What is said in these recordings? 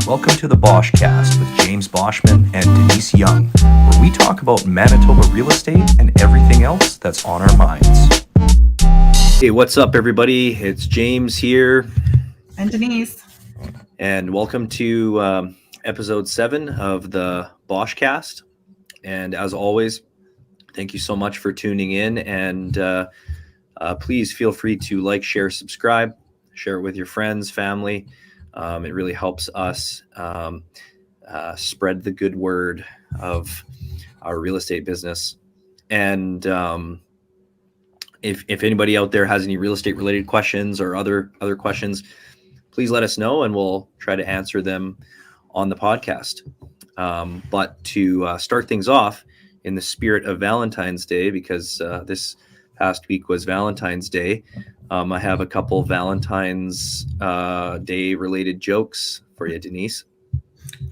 Welcome to the Boschcast with James Boschman and Denise Young, where we talk about Manitoba real estate and everything else that's on our minds. Hey, what's up, everybody? It's James here. And Denise. And welcome to episode 7 of the Boschcast. And as always, thank you so much for tuning in. And please feel free to like, share, subscribe, share it with your friends, family. It really helps us spread the good word of our real estate business. And if anybody out there has any real estate related questions or other questions, please let us know and we'll try to answer them on the podcast. But to start things off in the spirit of Valentine's Day, because this past week was Valentine's Day, I have a couple Valentine's Day related jokes for you, Denise.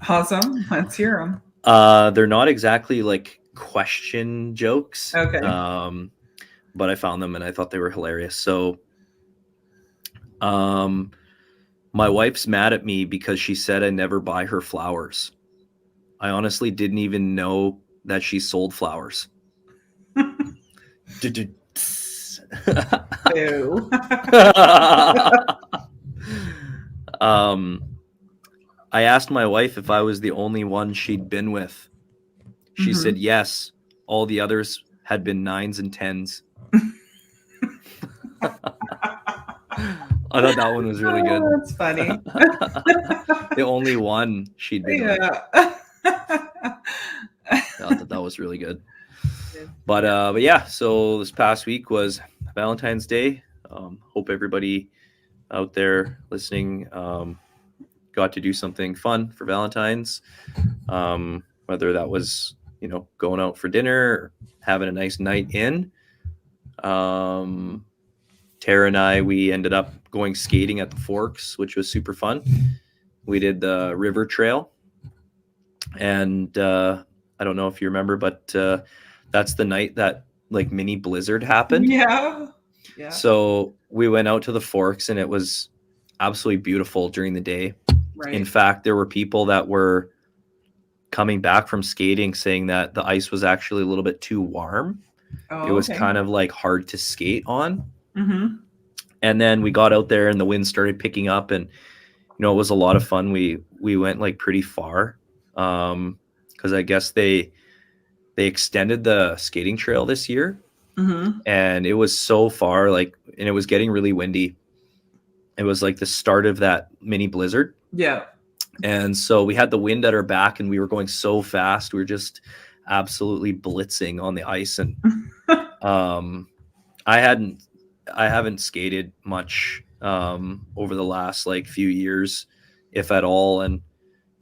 Awesome. Let's hear them. They're not exactly like question jokes. Okay. But I found them and I thought they were hilarious. So my wife's mad at me because she said I never buy her flowers. I honestly didn't even know that she sold flowers. Ew. I asked my wife if I was the only one she'd been with. She said yes. All the others had been 9s and 10s. I thought that one was really good. Oh, that's funny. The only one she'd been with. I thought that was really good. But yeah, so this past week was Valentine's Day. Hope everybody out there listening got to do something fun for Valentine's. Whether that was, going out for dinner or having a nice night in. Tara and I, we ended up going skating at the Forks, which was super fun. We did the river trail. And I don't know if you remember, but that's the night that like mini blizzard happened. Yeah. So we went out to the Forks and it was absolutely beautiful during the day. Right. In fact, there were people that were coming back from skating saying that the ice was actually a little bit too warm. Oh, it was okay. kind of like hard to skate on. Mm-hmm. And then we got out there and the wind started picking up and, it was a lot of fun. We went like pretty far because I guess they extended the skating trail this year. Mm-hmm. And it was so far, and it was getting really windy. It was like the start of that mini blizzard. Yeah. And so we had the wind at our back and we were going so fast. We were just absolutely blitzing on the ice. And I haven't skated much over the last few years, if at all. And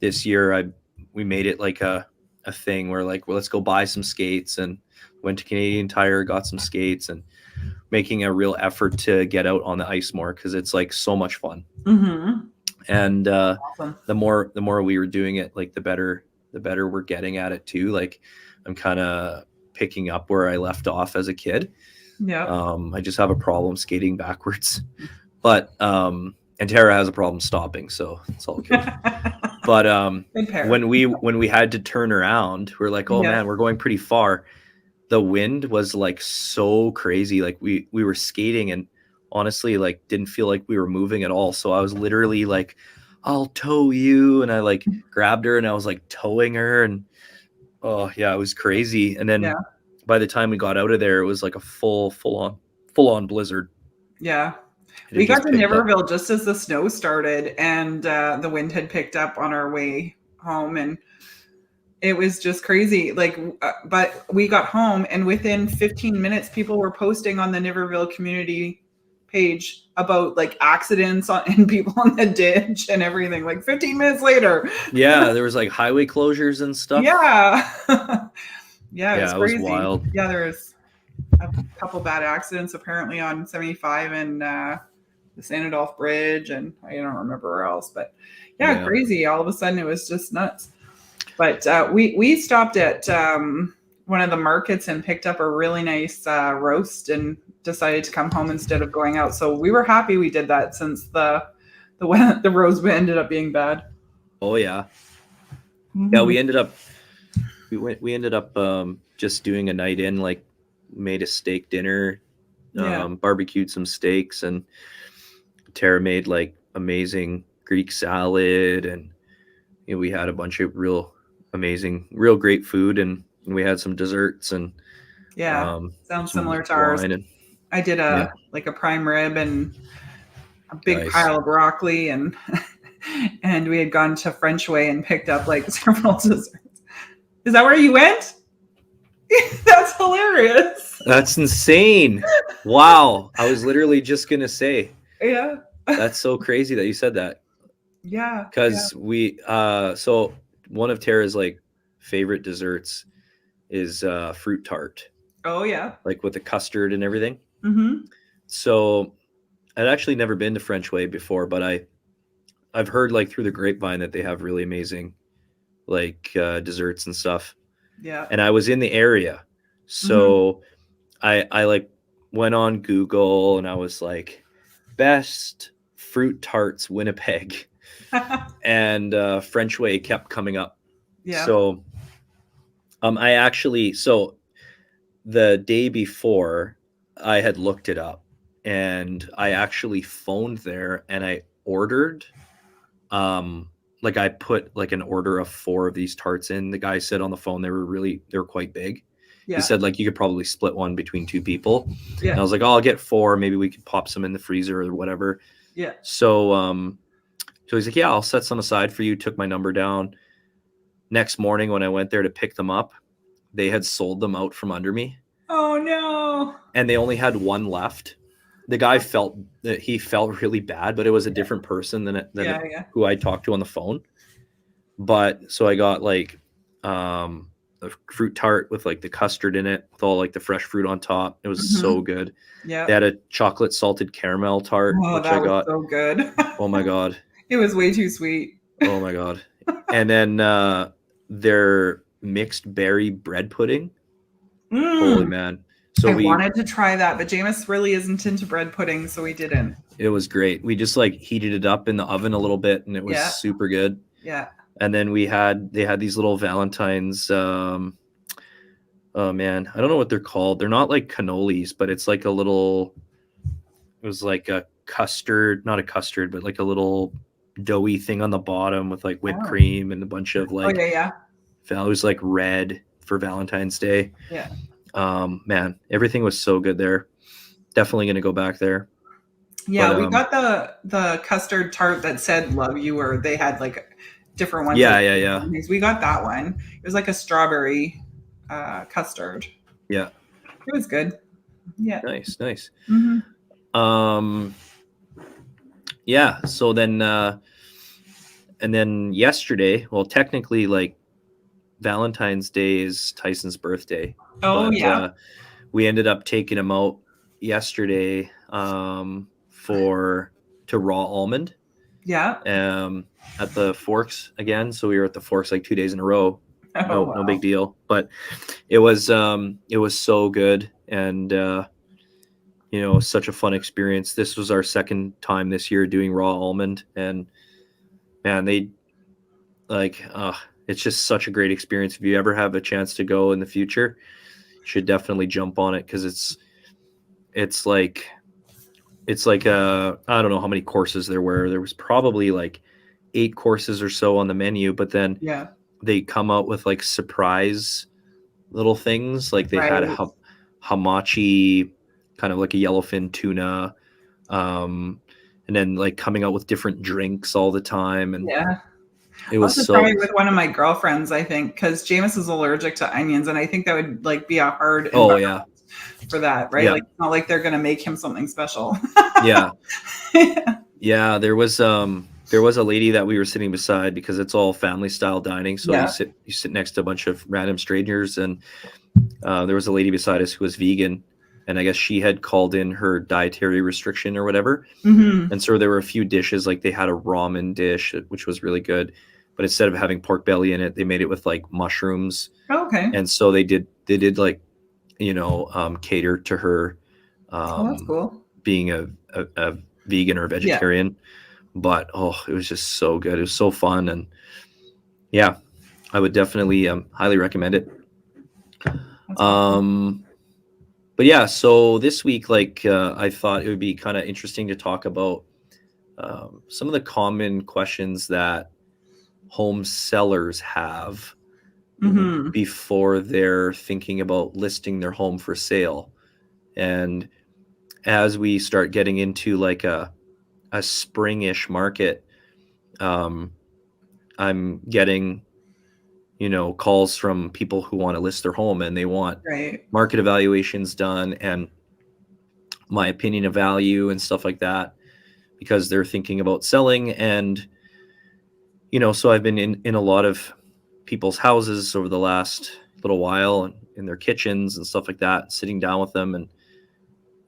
this year we made it like a thing where well, let's go buy some skates, and went to Canadian Tire, got some skates, and making a real effort to get out on the ice more because it's so much fun. Mm-hmm. And Awesome. the more we were doing it, the better we're getting at it too. I'm kind of picking up where I left off as a kid. Yeah. I just have a problem skating backwards, but and Tara has a problem stopping, so it's all good. But when we had to turn around, we're like, oh man, we're going pretty far. The wind was so crazy. We were skating and honestly didn't feel like we were moving at all. So I was literally I'll tow you, and I grabbed her and I was towing her, and oh yeah, it was crazy. And then by the time we got out of there, it was a full on blizzard. Yeah. We got to Niverville just as the snow started, and the wind had picked up on our way home, and it was just crazy. But we got home, and within 15 minutes, people were posting on the Niverville community page about accidents and people in the ditch and everything. 15 minutes later. Yeah, there was highway closures and stuff. Yeah. It was crazy. Wild. Yeah, there was a couple bad accidents apparently on 75 and the San Adolphe Bridge, and I don't remember where else, but yeah, crazy. All of a sudden it was just nuts. But we stopped at one of the markets and picked up a really nice roast and decided to come home instead of going out. So we were happy we did that, since the roast ended up being bad. Oh yeah. Mm-hmm. Yeah, we ended up just doing a night in, like made a steak dinner, barbecued some steaks, and Tara made like amazing Greek salad, and we had a bunch of real amazing, real great food, and we had some desserts and sounds some similar to ours. wine. And I did a prime rib and a big pile of broccoli, and and we had gone to French Way and picked up like several desserts. Is that where you went? That's hilarious. That's insane. Wow. I was literally just going to say. Yeah. That's so crazy that you said that. Yeah. Because so one of Tara's like favorite desserts is fruit tart. Oh yeah. Like with the custard and everything. Mm-hmm. So I'd actually never been to French Way before, but I've heard like through the grapevine that they have really amazing like desserts and stuff. Yeah. And I was in the area. So I like went on Google and I was like, best fruit tarts Winnipeg. And French Way kept coming up. Yeah. So so the day before I had looked it up, and I actually phoned there and I ordered like I put like an order of 4 of these tarts in. The guy said on the phone they were quite big. Yeah. He said like you could probably split one between 2 people. Yeah. And I was like, oh, I'll get 4. Maybe we could pop some in the freezer or whatever. Yeah. So he's like, yeah, I'll set some aside for you. Took my number down. Next morning when I went there to pick them up, they had sold them out from under me. Oh no. And they only had 1 left. The guy felt really bad, but it was a different person than who I talked to on the phone. But so I got like a fruit tart with like the custard in it with all like the fresh fruit on top. It was so good. Yeah. They had a chocolate salted caramel tart, which I got. So good. Oh my God. It was way too sweet. Oh my God. And then their mixed berry bread pudding. Holy man. So I wanted to try that, but Jameis really isn't into bread pudding, so we didn't. It was great. We just like heated it up in the oven a little bit, and it was super good. Yeah. And then they had these little Valentine's. Oh man, I don't know what they're called. They're not like cannolis, but it's like a little. It was like a custard, not a custard, but like a little doughy thing on the bottom with like whipped cream and a bunch of like. Oh yeah. It was like red for Valentine's Day. Yeah. Man, everything was so good there. Definitely going to go back there. Yeah, we got the custard tart that said "Love You," or they had like different ones. Yeah. We got that one. It was like a strawberry custard. Yeah, it was good. Yeah, nice. Mm-hmm. Yeah. So then, and then yesterday, well, technically, like Valentine's Day is Tyson's birthday. Oh, yeah. We ended up taking him out yesterday to Raw Almond. Yeah. At the Forks again. So we were at the Forks like 2 days in a row. No big deal. But it was so good, and such a fun experience. This was our second time this year doing Raw Almond, and man, they like it's just such a great experience. If you ever have a chance to go in the future, you should definitely jump on it, because it's like I don't know how many courses there were. There was probably like 8 courses or so on the menu, but then they come out with like surprise little things. Like they had a hamachi, kind of like a yellowfin tuna, and then like coming out with different drinks all the time. And it was so try it with one of my girlfriends, I think, because Jameis is allergic to onions, and I think that would like be a hard for that, right? Like it's not like they're gonna make him something special. Yeah, there was a lady that we were sitting beside, because it's all family style dining, so you sit next to a bunch of random strangers, and there was a lady beside us who was vegan, and I guess she had called in her dietary restriction or whatever. And so there were a few dishes, like they had a ramen dish, which was really good, but instead of having pork belly in it, they made it with like mushrooms. Okay. And so they did like, cater to her that's cool. being a vegan or vegetarian. But it was just so good. It was so fun, and yeah, I would definitely highly recommend it. That's awesome. But yeah, so this week, like I thought it would be kind of interesting to talk about some of the common questions that home sellers have Mm-hmm. before they're thinking about listing their home for sale. And as we start getting into like a springish market, I'm getting calls from people who want to list their home, and they want Right. market evaluations done and my opinion of value and stuff like that, because they're thinking about selling. And so I've been in a lot of people's houses over the last little while, and in their kitchens and stuff like that, sitting down with them. And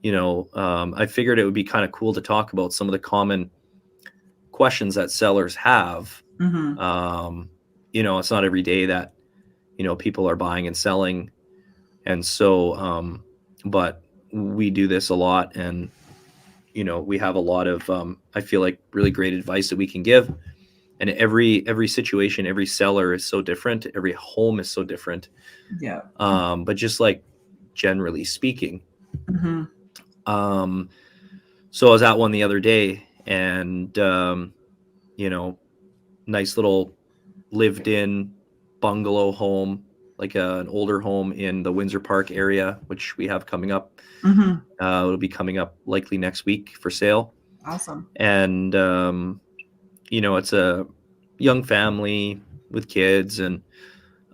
I figured it would be kind of cool to talk about some of the common questions that sellers have. Mm-hmm. It's not every day that people are buying and selling, and so but we do this a lot, and we have a lot of I feel like really great advice that we can give. And every situation, every seller is so different, every home is so different. Yeah. But just like generally speaking, Mm-hmm. so I was at one the other day, and nice little lived in bungalow home, like an older home in the Windsor Park area, which we have coming up. Mm-hmm. It'll be coming up likely next week for sale. Awesome. And it's a young family with kids, and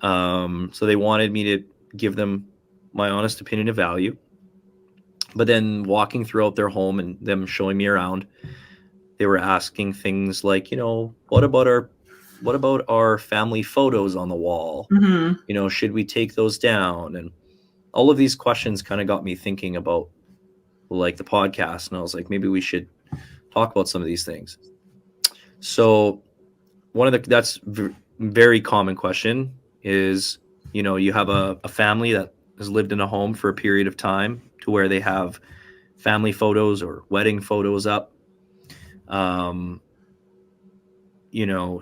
so they wanted me to give them my honest opinion of value. But then walking throughout their home and them showing me around, they were asking things like, what about our family photos on the wall? Mm-hmm. Should we take those down? And all of these questions kind of got me thinking about like the podcast, and I was like, maybe we should talk about some of these things. So that's very common question is, you have a family that has lived in a home for a period of time to where they have family photos or wedding photos up.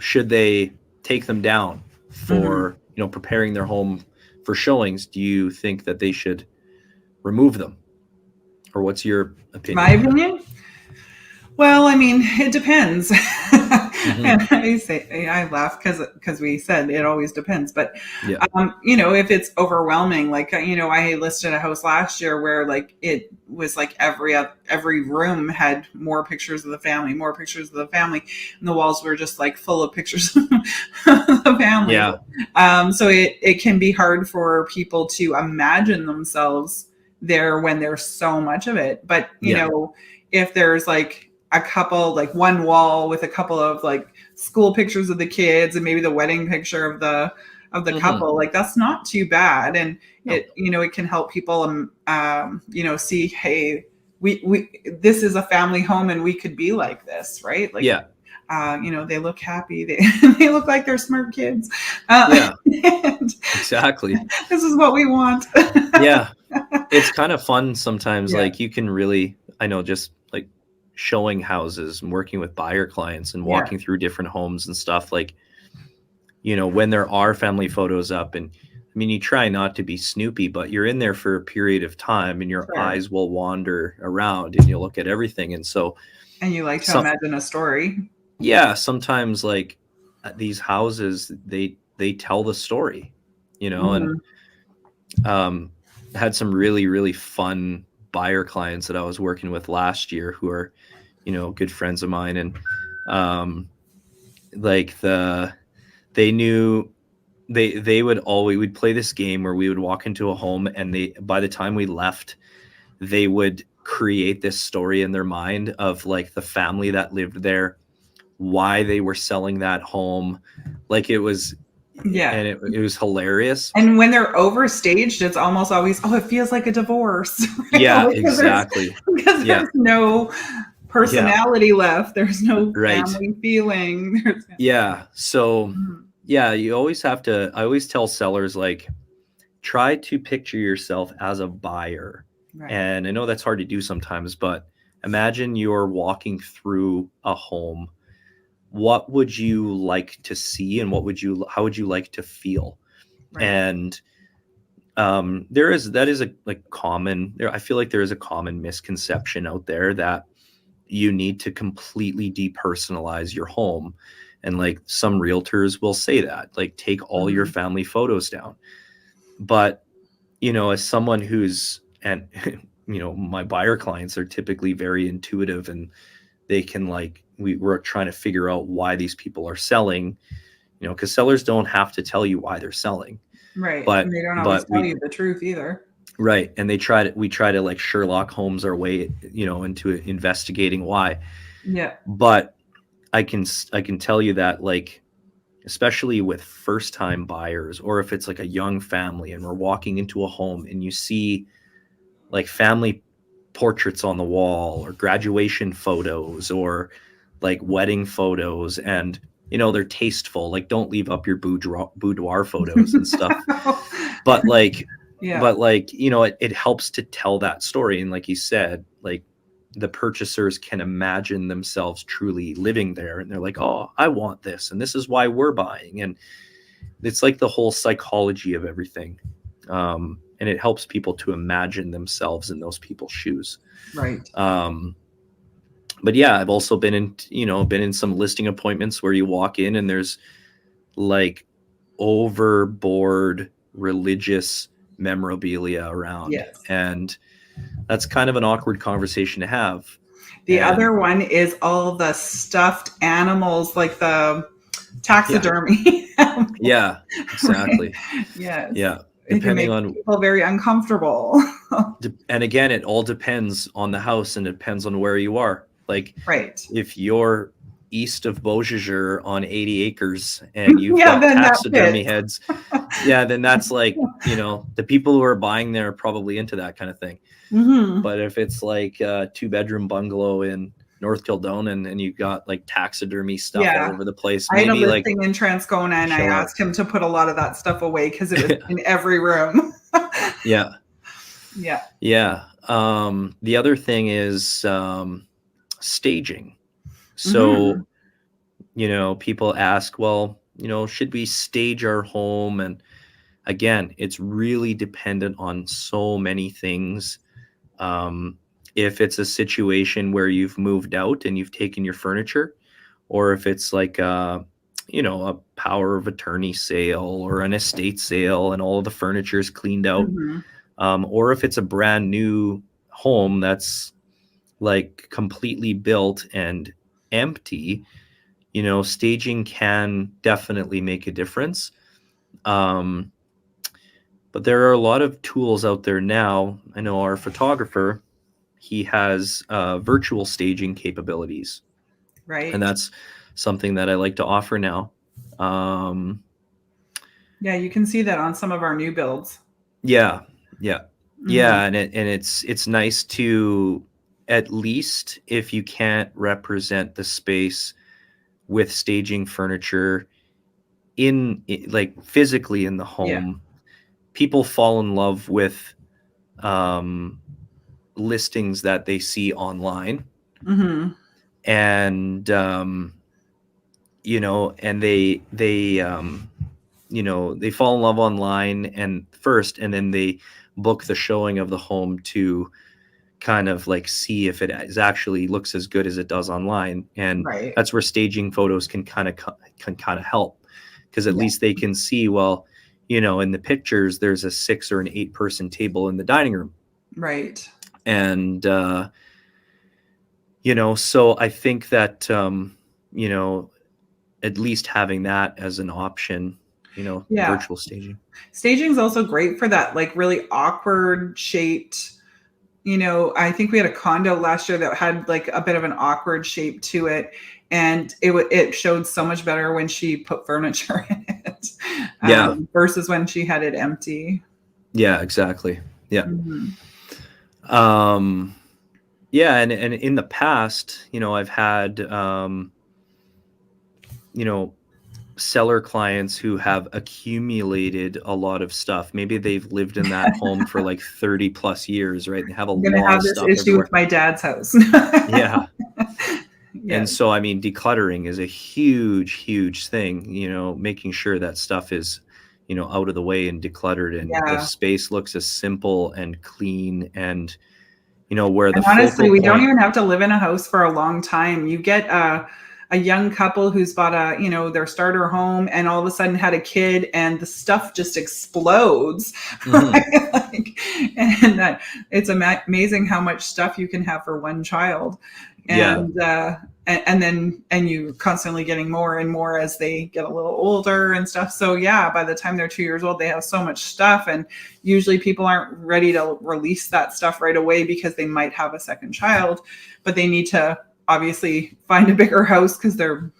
Should they take them down for, preparing their home for showings? Do you think that they should remove them? Or what's your opinion? My opinion? Well, I mean, it depends. And I laugh because we said it always depends. But, Yeah. If it's overwhelming, like, I listed a house last year where like it was like every room had more pictures of the family, and the walls were just like full of pictures of the family. Yeah. So it can be hard for people to imagine themselves there when there's so much of it. But, if there's like a couple, like one wall with a couple of like school pictures of the kids and maybe the wedding picture of the couple, like that's not too bad. And it can help people, see, hey, we this is a family home and we could be like this, right? Like, they look happy. They look like they're smart kids. Exactly. This is what we want. Yeah. It's kind of fun sometimes. Like you can really, I know, just like showing houses and working with buyer clients and walking through different homes and stuff, like, when there are family photos up, and I mean, you try not to be snoopy, but you're in there for a period of time and your eyes will wander around and you'll look at everything. And so, and you like to imagine a story. Yeah. Sometimes like these houses, they tell the story, and had some really, really fun buyer clients that I was working with last year who are, good friends of mine. And they knew we'd play this game where we would walk into a home, and by the time we left, they would create this story in their mind of like the family that lived there, why they were selling that home. Like it was, and it was hilarious. And when they're overstaged, it's almost always, it feels like a divorce. Right? Yeah, exactly. Because there's no personality left. There's no family feeling. So you always have to, I always tell sellers, like, try to picture yourself as a buyer. Right. And I know that's hard to do sometimes, but imagine you're walking through a home what would you like to see, and how would you like to feel? Right. And that is a common, I feel like there is a common misconception out there that you need to completely depersonalize your home. And like some realtors will say that, like, take all your family photos down. But, as someone and my buyer clients are typically very intuitive, and they can we're trying to figure out why these people are selling, because sellers don't have to tell you why they're selling. Right. But and they don't always tell you the truth either. Right. And we try to like Sherlock Holmes our way, into investigating why. Yeah. But I can tell you that, like, especially with first time buyers, or if it's like a young family and we're walking into a home and you see like family portraits on the wall, or graduation photos, or like wedding photos, and they're tasteful, like, don't leave up your boudoir photos and stuff. But like, it helps to tell that story. And like you said, like, the purchasers can imagine themselves truly living there, and they're like, oh, I want this, and this is why we're buying. And it's like the whole psychology of everything. And it helps people to imagine themselves in those people's shoes. Right. But yeah, I've also been in some listing appointments where you walk in and there's like overboard religious memorabilia around. Yes. And that's kind of an awkward conversation to have. The other one is all the stuffed animals, like the taxidermy. Yeah, exactly. Yes. Yeah. Depending on people very uncomfortable. And again, it all depends on the house, and it depends on where you are. Like, right. If you're east of Beausejour on 80 acres and you've got taxidermy heads, then that's like, the people who are buying there are probably into that kind of thing. Mm-hmm. But if it's like a 2-bedroom bungalow in North Kildonan and you've got like taxidermy stuff all over the place, maybe, I had a listing in Transcona, and I asked him to put a lot of that stuff away because it was in every room. Yeah. The other thing is staging. So, people ask, well, should we stage our home? And again, it's really dependent on so many things. If it's a situation where you've moved out and you've taken your furniture, or if it's like a power of attorney sale or an estate sale and all of the furniture is cleaned out, or if it's a brand new home that's like completely built and empty, staging can definitely make a difference. But there are a lot of tools out there now. I know our photographer, he has virtual staging capabilities. Right. And that's something that I like to offer now. You can see that on some of our new builds. Yeah. And it's nice to, at least if you can't represent the space with staging furniture in like physically in the home, people fall in love with listings that they see online. Mm-hmm. And and they fall in love online and then they book the showing of the home to kind of like see if it actually looks as good as it does online. And that's where staging photos can kind of help, because at least they can see, well, in the pictures there's a 6 or an 8 person table in the dining room. Right. And so I think that at least having that as an option, virtual staging. Staging is also great for that, like really awkward shaped. I think we had a condo last year that had like a bit of an awkward shape to it, and it showed so much better when she put furniture in it, versus when she had it empty. Yeah, exactly. Yeah. Mm-hmm. And in the past, I've had seller clients who have accumulated a lot of stuff. Maybe they've lived in that home for like 30 plus years, right? They have a lot of stuff. I'm gonna have this issue with my dad's house. And so, I mean, decluttering is a huge thing, you know, making sure that stuff is, you know, out of the way and decluttered, and the space looks as simple and clean, and, you know, where the honestly, we don't even have to live in a house for a long time. You get a young couple who's bought their starter home, and all of a sudden had a kid, and the stuff just explodes. Right? Like, and that it's amazing how much stuff you can have for one child. And then you constantly getting more and more as they get a little older and stuff. So yeah, by the time they're 2 years old, they have so much stuff, and usually people aren't ready to release that stuff right away because they might have a second child, but they need to obviously find a bigger house because they're,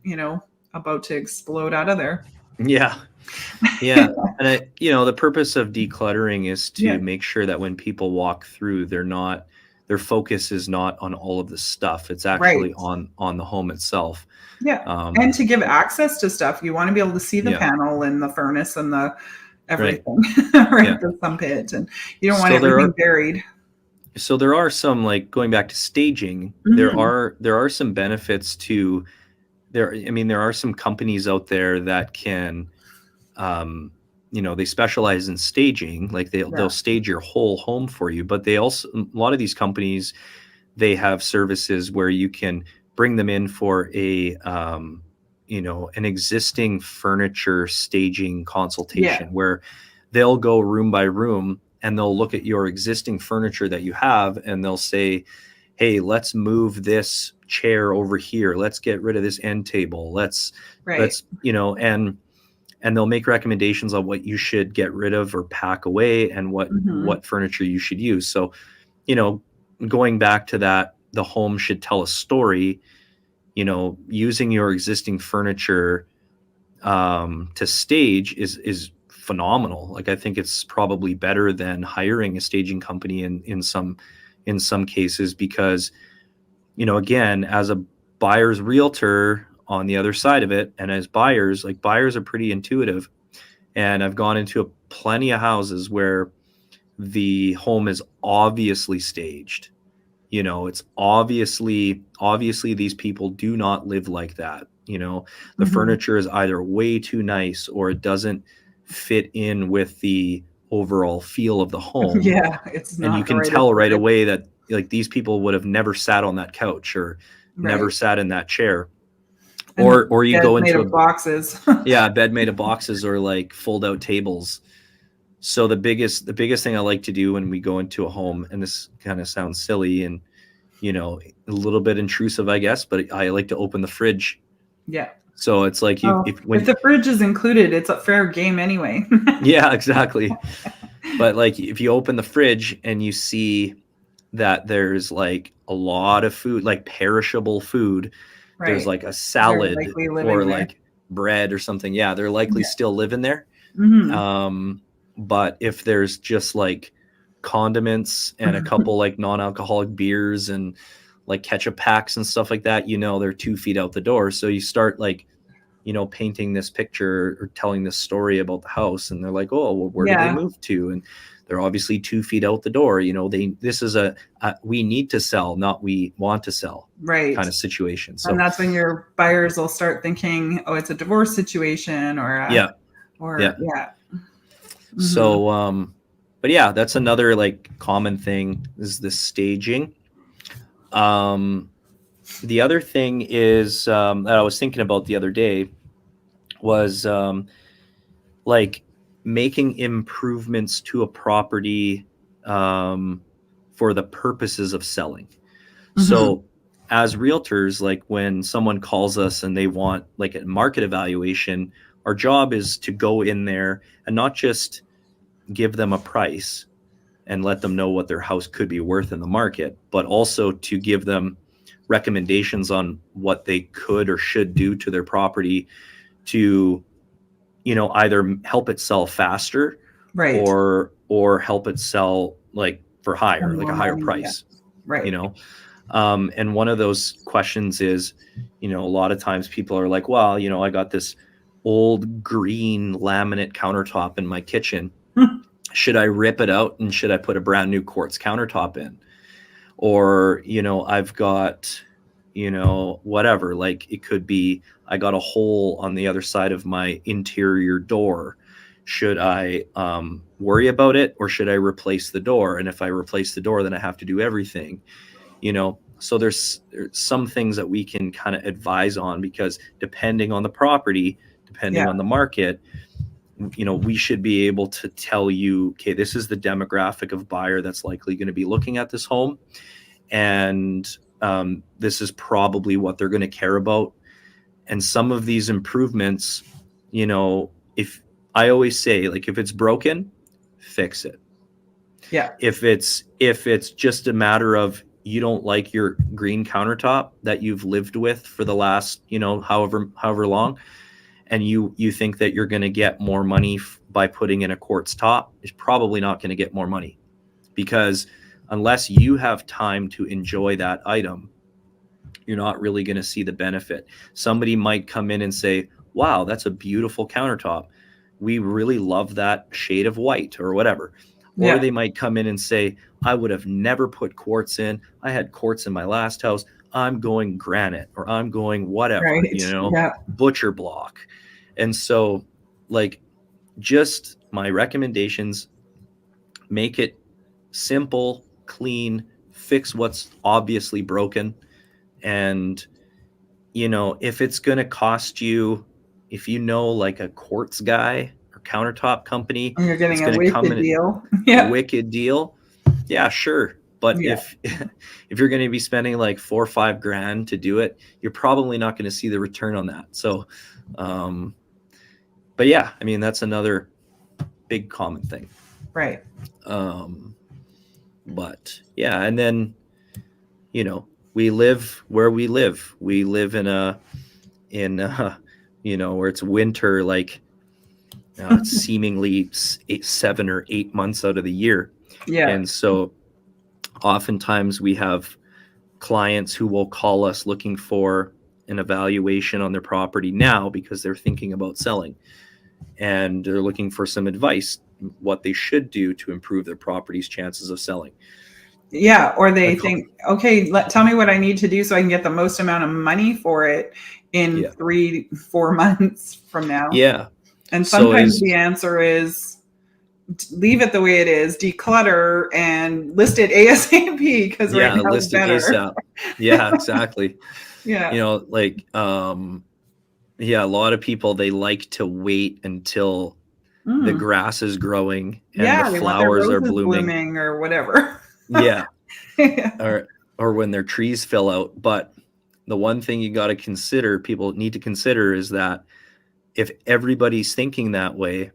you know, about to explode out of there. Yeah. And the purpose of decluttering is to make sure that when people walk through, their focus is not on all of the stuff. It's actually on the home itself. And to give access to stuff, you want to be able to see the panel and the furnace and the everything, the sun pit, and you don't want everything buried. So there are some, like, going back to staging, there are some benefits to there. I mean, there are some companies out there that can, they specialize in staging, like they'll stage your whole home for you, but they also, a lot of these companies, they have services where you can bring them in for an existing furniture staging consultation, where they'll go room by room and they'll look at your existing furniture that you have, and they'll say, hey, let's move this chair over here. Let's get rid of this end table. Let's, and they'll make recommendations on what you should get rid of or pack away, and what furniture you should use. So, going back to that, the home should tell a story, using your existing furniture to stage is phenomenal. Like, I think it's probably better than hiring a staging company in some cases, because, again, as a buyer's realtor on the other side of it, and as buyers are pretty intuitive, and I've gone into plenty of houses where the home is obviously staged. It's obviously these people do not live like that. The furniture is either way too nice, or it doesn't fit in with the overall feel of the home. It's not. And you can tell right away that, like, these people would have never sat on that couch or never sat in that chair. Or you go into boxes. Bed made of boxes, or like fold out tables. So the biggest thing I like to do when we go into a home, and this kind of sounds silly and, a little bit intrusive, I guess, but I like to open the fridge. So it's like, if the fridge is included, it's a fair game anyway. Yeah, exactly. But like, if you open the fridge and you see that there's like a lot of food, like perishable food, there's like a salad or like bread or something. Yeah, they're likely still living there. But if there's just like condiments and a couple like non-alcoholic beers and like ketchup packs and stuff like that, they're 2 feet out the door. So you start like, painting this picture or telling this story about the house, and they're like, oh, well, where did they move to? And they're obviously 2 feet out the door. This is a we need to sell, not we want to sell kind of situation. So, and that's when your buyers will start thinking, oh, it's a divorce situation, or So, but yeah, that's another like common thing, is the staging. The other thing is that I was thinking about the other day was like making improvements to a property for the purposes of selling. So as realtors, like when someone calls us and they want like a market evaluation, our job is to go in there and not just give them a price and let them know what their house could be worth in the market, but also to give them recommendations on what they could or should do to their property to, either help it sell faster, or help it sell like for higher, like a higher price, and one of those questions is, a lot of times people are like, well, I got this old green laminate countertop in my kitchen. Should I rip it out and should I put a brand new quartz countertop in? Or, I've got, whatever. Like it could be, I got a hole on the other side of my interior door. Should I worry about it, or should I replace the door? And if I replace the door, then I have to do everything, So there's some things that we can kind of advise on, because depending on the property, depending on the market, we should be able to tell you, okay, this is the demographic of buyer that's likely going to be looking at this home. And this is probably what they're going to care about. And some of these improvements, if I always say, like, if it's broken, fix it. Yeah. If it's just a matter of you don't like your green countertop that you've lived with for the last, however long, and you think that you're going to get more money by putting in a quartz top, is probably not going to get more money, because unless you have time to enjoy that item, you're not really going to see the benefit. Somebody might come in and say, wow, that's a beautiful countertop. We really love that shade of white or whatever. Or they might come in and say, I would have never put quartz in. I had quartz in my last house. I'm going granite, or I'm going whatever, butcher block. And so, like, just my recommendations, make it simple, clean, fix what's obviously broken. And, if it's going to cost you, if like a quartz guy or countertop company, and you're getting a wicked deal. A wicked deal. Yeah, sure. But if you're going to be spending like $4 or $5 grand to do it, you're probably not going to see the return on that. So, but yeah, I mean, that's another big common thing. Right. But yeah, and then, we live where we live. We live in where it's winter, like it's seemingly 7 or 8 months out of the year. Yeah. And so oftentimes we have clients who will call us looking for an evaluation on their property now, because they're thinking about selling, and they're looking for some advice, what they should do to improve their property's chances of selling. Yeah. Or they think, okay, tell me what I need to do so I can get the most amount of money for it in 3-4 months from now. Yeah. And sometimes the answer is leave it the way it is, declutter, and list it ASAP, because right now it's better. ASAP. Yeah, exactly. Yeah. A lot of people, they like to wait until the grass is growing and the flowers are blooming or whatever. Yeah. Or when their trees fill out. But the one thing you got to consider, people need to consider, is that if everybody's thinking that way,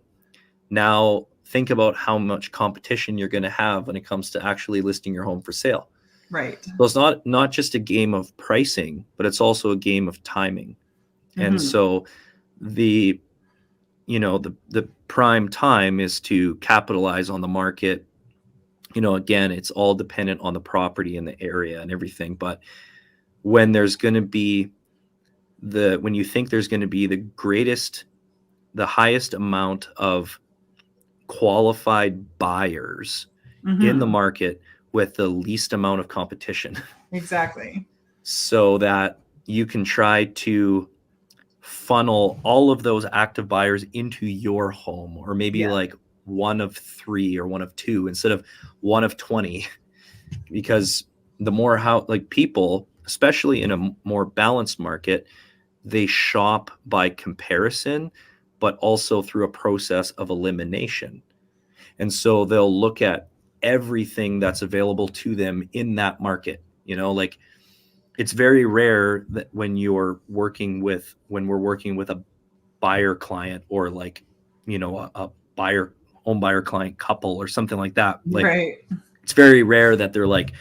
now think about how much competition you're going to have when it comes to actually listing your home for sale. Right. So it's not just a game of pricing, but it's also a game of timing. And so the prime time is to capitalize on the market. Again, it's all dependent on the property and the area and everything. But when there's going to be when you think there's going to be the highest amount of qualified buyers in the market with the least amount of competition. Exactly. So that you can try to funnel all of those active buyers into your home, or maybe like one of 3 or one of 2 instead of one of 20, because the more people, especially in a more balanced market, they shop by comparison, but also through a process of elimination. And so they'll look at everything that's available to them in that market. It's very rare that when we're working with a buyer client, or a home buyer client couple or something like that. Right. It's very rare that they're like,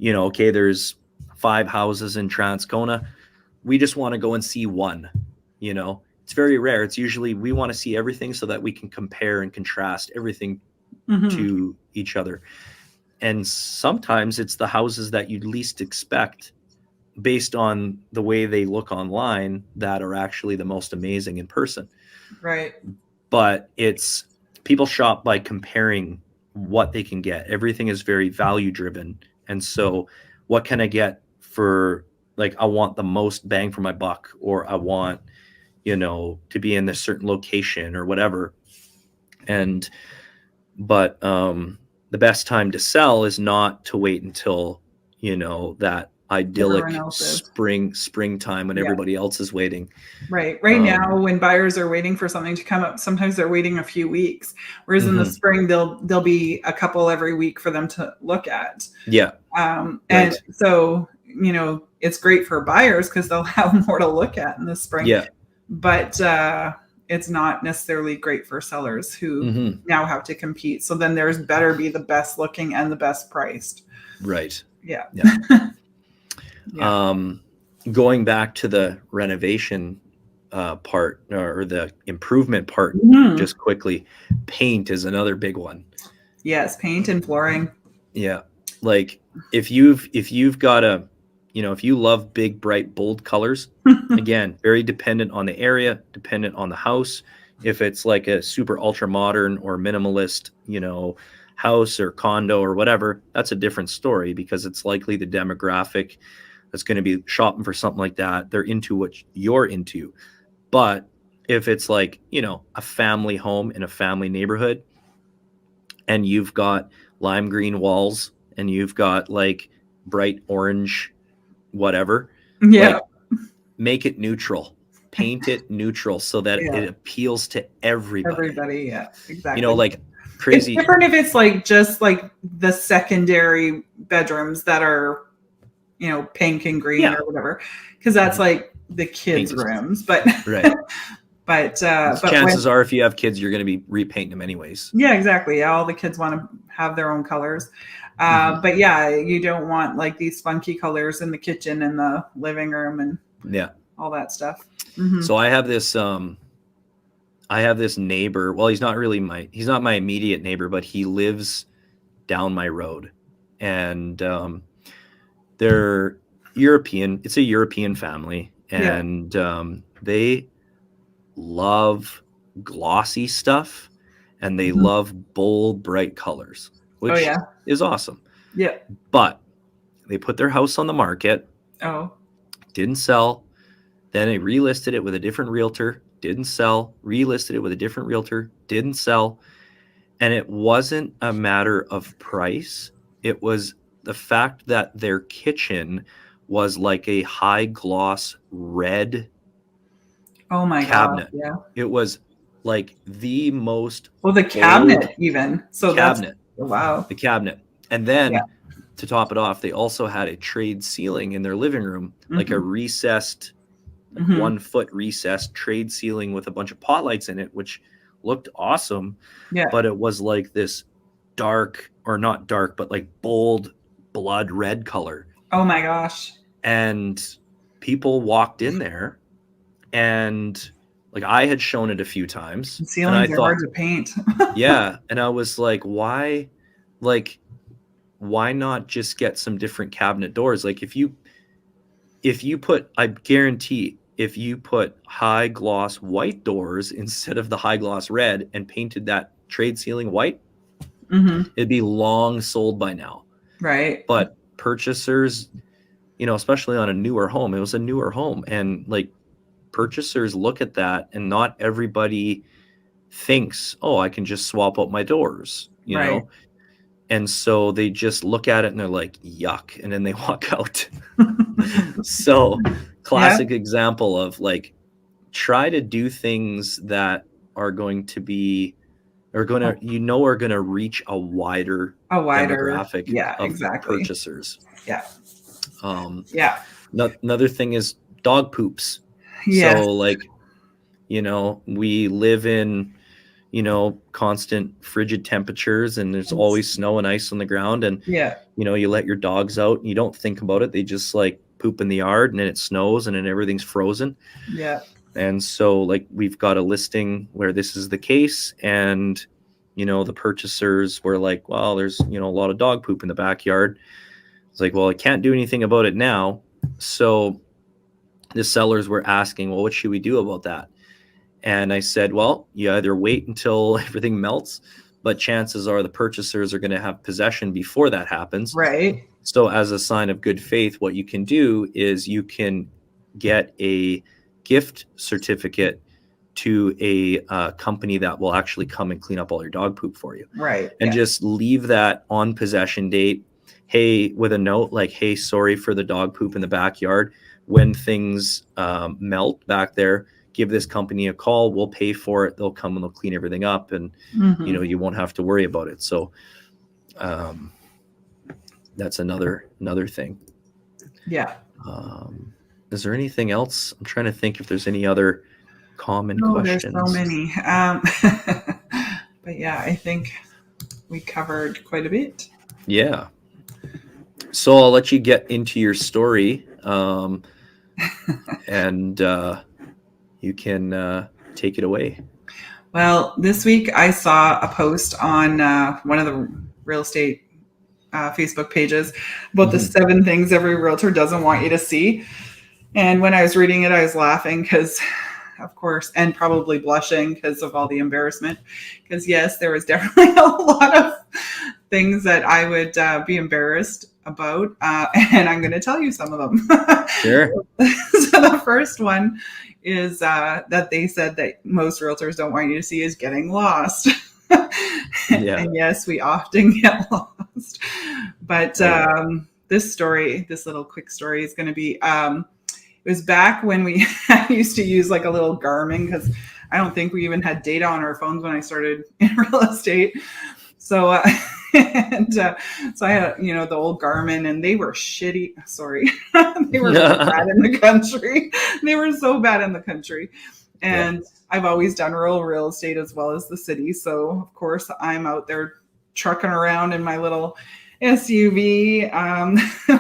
okay, there's 5 houses in Transcona. We just want to go and see one. It's very rare. It's usually we want to see everything so that we can compare and contrast everything to each other. And sometimes it's the houses that you'd least expect, based on the way they look online, that are actually the most amazing in person. Right. But people shop by comparing what they can get. Everything is very value driven. And so what can I get for like, I want the most bang for my buck, or I want, to be in this certain location or whatever. But the best time to sell is not to wait until, that idyllic springtime when everybody else is waiting. Right now, when buyers are waiting for something to come up, sometimes they're waiting a few weeks, whereas in the spring there'll be a couple every week for them to look at. And so it's great for buyers because they'll have more to look at in the spring. But it's not necessarily great for sellers who now have to compete. So then there's better be the best looking and the best priced. Right. Yeah. Going back to the renovation part, or the improvement part, just quickly, paint is another big one. Yes, paint and flooring. Yeah. Like if you've got if you love big, bright, bold colors, again, very dependent on the area, dependent on the house. If it's like a super ultra modern or minimalist, house or condo or whatever, that's a different story, because it's likely the demographic that's going to be shopping for something like that, they're into what you're into. But if it's like, a family home in a family neighborhood, and you've got lime green walls and you've got like bright orange, whatever, like, make it neutral, paint it neutral so that it appeals to everybody. Yeah, exactly. Like crazy. It's different if it's like just like the secondary bedrooms that are, pink and green or whatever, because that's like the kids' rooms. But but chances are, if you have kids, you're going to be repainting them anyways. Yeah, exactly. Yeah, all the kids want to have their own colors. But yeah, you don't want like these funky colors in the kitchen and the living room and all that stuff. So I have this neighbor. Well, he's not my immediate neighbor, but he lives down my road, and they're European. It's a European family, and they love glossy stuff, and they love bold, bright colors, which is awesome. Yeah. But they put their house on the market. Didn't sell. Then they relisted it with a different realtor. Didn't sell. Relisted it with a different realtor. Didn't sell. And it wasn't a matter of price. It was the fact that their kitchen was like a high gloss red cabinet. God, yeah. It was like the most the cabinet even. So cabinet. Wow. The cabinet. And then to top it off, they also had a trade ceiling in their living room, like a recessed, 1 foot recessed trade ceiling with a bunch of pot lights in it, which looked awesome. Yeah. But it was like this dark, or not dark, but like bold blood red color. Oh my gosh. And people walked in there, and like I had shown it a few times. And ceilings are hard to paint. Yeah. And I was like, why not just get some different cabinet doors? Like if you put, I guarantee, if you put high gloss white doors instead of the high gloss red and painted that trade ceiling white, it'd be long sold by now. Right. But purchasers, especially on a newer home, it was a newer home, and like purchasers look at that, and not everybody thinks, oh, I can just swap out my doors, you know? And so they just look at it and they're like, yuck. And then they walk out. So classic example of like, try to do things that are going to be, are going to reach a wider demographic of purchasers. Yeah. Another thing is dog poops. Yes. So like, we live in, constant frigid temperatures, and there's always snow and ice on the ground. And, you let your dogs out and you don't think about it. They just like poop in the yard, and then it snows and then everything's frozen. Yeah. And so like, we've got a listing where this is the case, and, the purchasers were like, well, there's, a lot of dog poop in the backyard. It's like, well, I can't do anything about it now. So the sellers were asking, well, what should we do about that? And I said, well, you either wait until everything melts, but chances are the purchasers are going to have possession before that happens. Right. So as a sign of good faith, what you can do is you can get a gift certificate to a company that will actually come and clean up all your dog poop for you. Right. And just leave that on possession date. Hey, with a note like, hey, sorry for the dog poop in the backyard. When things melt back there, give this company a call. We'll pay for it. They'll come and they'll clean everything up, and you won't have to worry about it. So that's another thing. Yeah. Is there anything else? I'm trying to think if there's any other common questions. There's so many. But yeah, I think we covered quite a bit. Yeah. So I'll let you get into your story, and you can take it away. Well, this week I saw a post on one of the real estate Facebook pages about the 7 things every realtor doesn't want you to see. And when I was reading it, I was laughing because, of course, and probably blushing because of all the embarrassment. Because yes, there was definitely a lot of things that I would be embarrassed about. And I'm going to tell you some of them. Sure. So the first one is that they said that most realtors don't want you to see is getting lost. Yeah. And yes, we often get lost. But this little quick story is going to be, it was back when we used to use like a little Garmin, because I don't think we even had data on our phones when I started in real estate. So, so I had, the old Garmin, and they were shitty. Sorry. They were bad in the country. They were so bad in the country. And I've always done rural real estate as well as the city. So of course I'm out there trucking around in my little SUV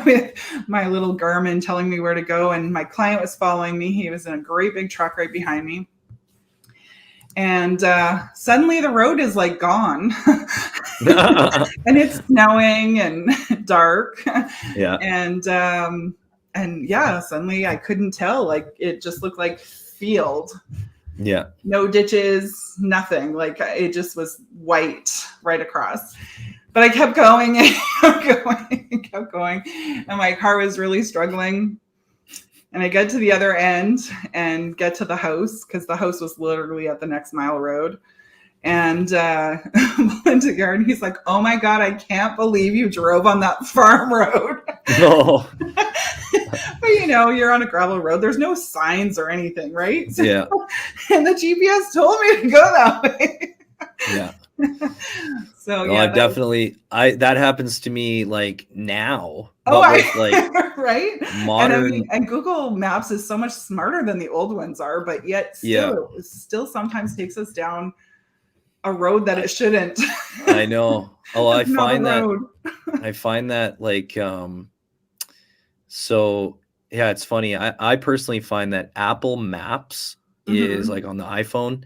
with my little Garmin telling me where to go. And my client was following me. He was in a great big truck right behind me. And suddenly the road is like gone. And it's snowing and dark. Yeah. And yeah, suddenly I couldn't tell. Like it just looked like field. Yeah. No ditches, nothing. Like it just was white right across. But I kept going and kept going. And my car was really struggling. And I get to the other end and get to the house, because the house was literally at the next mile road. And into Garden, he's like, "Oh my God, I can't believe you drove on that farm road." No. But you're on a gravel road. There's no signs or anything, right? So, yeah. And the GPS told me to go that way. Yeah. So no, yeah, that happens to me like now. With like right? modern and Google Maps is so much smarter than the old ones are, but yet still, it still sometimes takes us down a road that it shouldn't. I know. Oh, I find that like so yeah, it's funny. I personally find that Apple Maps is like on the iPhone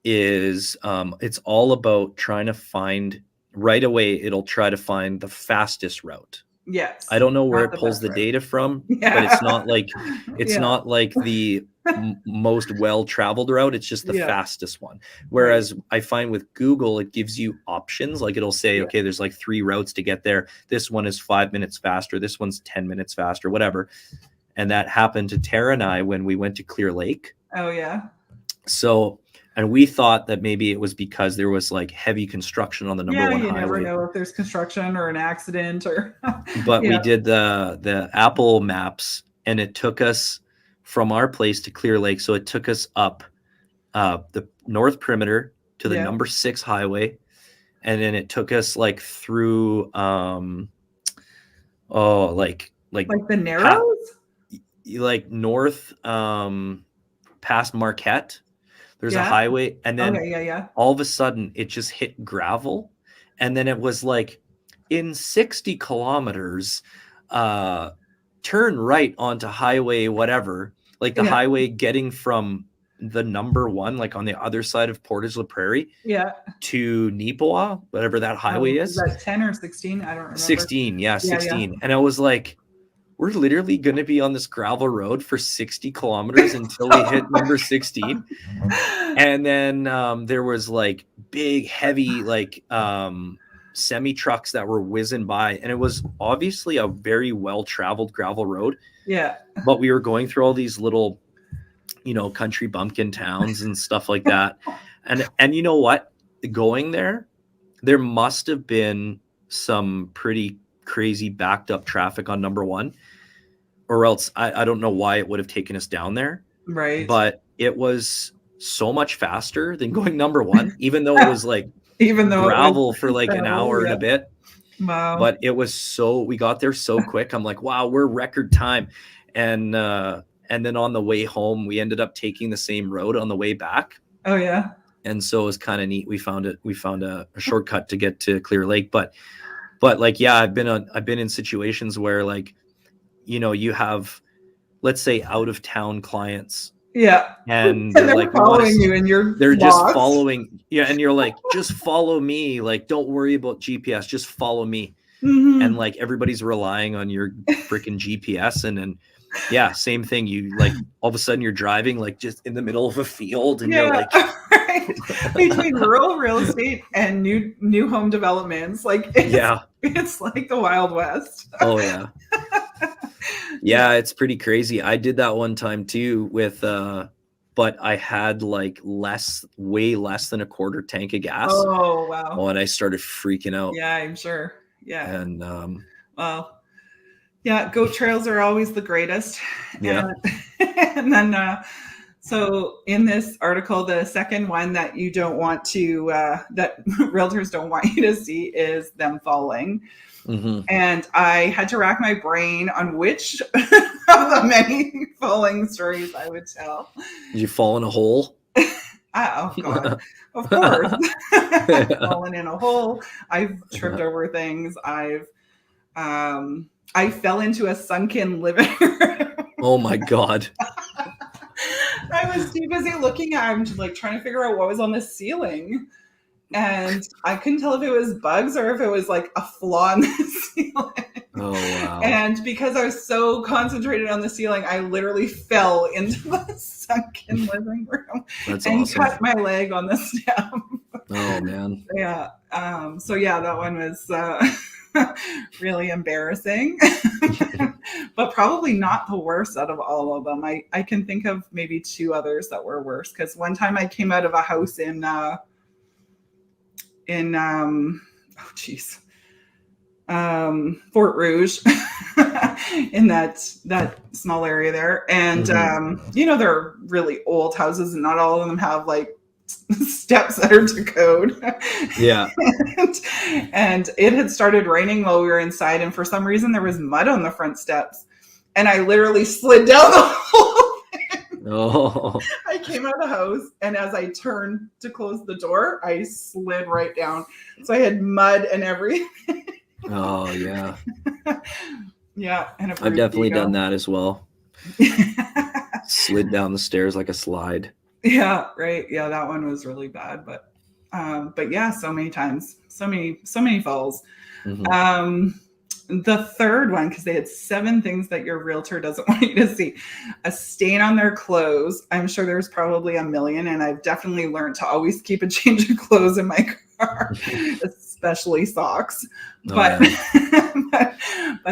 is it's all about trying to find right away. It'll try to find the fastest route. Yes. I don't know where it pulls the data from, but it's not like not like the most well-traveled route. It's just the fastest one. Whereas I find with Google, it gives you options. Like it'll say, okay, there's like 3 routes to get there. This one is 5 minutes faster. This one's 10 minutes faster, whatever. And that happened to Tara and I when we went to Clear Lake. Oh yeah. So, and we thought that maybe it was because there was like heavy construction on the number 1 highway. You never know if there's construction or an accident or. But we did the Apple Maps, and it took us from our place to Clear Lake. So it took us up the North Perimeter to the number 6 highway, and then it took us like through like the Narrows, like north past Marquette. There's a highway, and then all of a sudden it just hit gravel, and then it was like in 60 kilometers, turn right onto highway whatever, like the highway getting from the number 1, like on the other side of Portage la Prairie, to Neepawa, whatever that highway is. Is that 10 or 16? I don't remember. 16, 16. And I was like, we're literally going to be on this gravel road for 60 kilometers until we hit number 16. And then there was like big, heavy, like semi trucks that were whizzing by. And it was obviously a very well-traveled gravel road. Yeah. But we were going through all these little, you know, country bumpkin towns and stuff like that. And you know what? Going there must have been some pretty crazy backed up traffic on number 1, or else I don't know why it would have taken us down there. Right. But it was so much faster than going number 1, even though it was like gravel for like an hour and a bit. Wow. But it was we got there so quick. I'm like, wow, we're record time. And then on the way home, we ended up taking the same road on the way back. Oh yeah. And so it was kind of neat. We found a shortcut to get to Clear Lake, but like, yeah, I've been in situations where, like, you know, you have, let's say, out of town clients. Yeah. And they're like following you and they're just following. Yeah. And you're like, just follow me. Like, don't worry about GPS. Just follow me. Mm-hmm. And like, everybody's relying on your freaking GPS. And yeah, same thing. You like, all of a sudden you're driving like just in the middle of a field and you're like, right. Between rural real estate and new home developments. Like, it's like the Wild West. Oh yeah. Yeah, it's pretty crazy. I did that one time too with but I had like way less than a quarter tank of gas. Oh wow. Oh, and I started freaking out. Yeah, I'm sure. Yeah. And well, yeah, goat trails are always the greatest. Yeah. And then so in this article, the second one that you don't want to that realtors don't want you to see is them falling. Mm-hmm. And I had to rack my brain on which of the many falling stories I would tell. Did you fall in a hole? Oh God, of course. Fallen in a hole. I've tripped over things. I fell into a sunken living room. Oh my God. I was too busy looking at, I'm just like trying to figure out what was on the ceiling. And I couldn't tell if it was bugs or if it was like a flaw in the ceiling. Oh, wow. And because I was so concentrated on the ceiling, I literally fell into the sunken living room. That's and awesome. Cut my leg on the step. Oh, man. Yeah. So yeah, that one was really embarrassing, but probably not the worst out of all of them. I can think of maybe 2 others that were worse. Because one time I came out of a house in Fort Rouge, in that small area there, and you know, they're really old houses, and not all of them have like steps that are to code. Yeah. and it had started raining while we were inside, and for some reason there was mud on the front steps, and I literally slid down the whole thing. Oh. I came out of the house, and as I turned to close the door, I slid right down. So I had mud and everything. Oh yeah. Yeah. And I've definitely done that as well. Slid down the stairs like a slide. Yeah, right. Yeah, that one was really bad, but yeah, so many times, so many falls. Mm-hmm. The third one, because they had 7 things that your realtor doesn't want you to see: a stain on their clothes. I'm sure there's probably a million, and I've definitely learned to always keep a change of clothes in my car, especially socks. But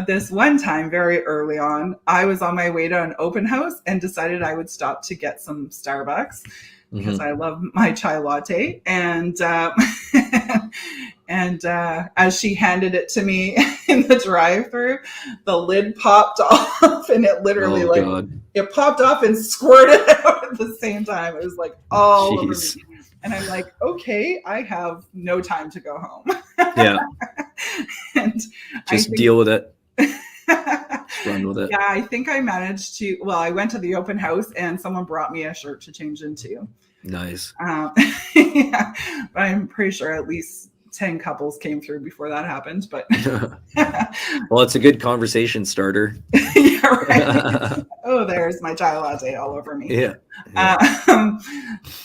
this one time, very early on, I was on my way to an open house and decided I would stop to get some Starbucks because I love my chai latte. And as she handed it to me in the drive-thru, the lid popped off, and it literally it popped off and squirted out at the same time. It was like all over me. And I'm like, okay, I have no time to go home. Yeah. And just deal with it. Just run with it. Yeah, I think I managed to. Well, I went to the open house, and someone brought me a shirt to change into. Nice. Yeah, but I'm pretty sure at least 10 couples came through before that happened. But well, it's a good conversation starter. Yeah, right. Oh, there's my chai latte all over me. Yeah.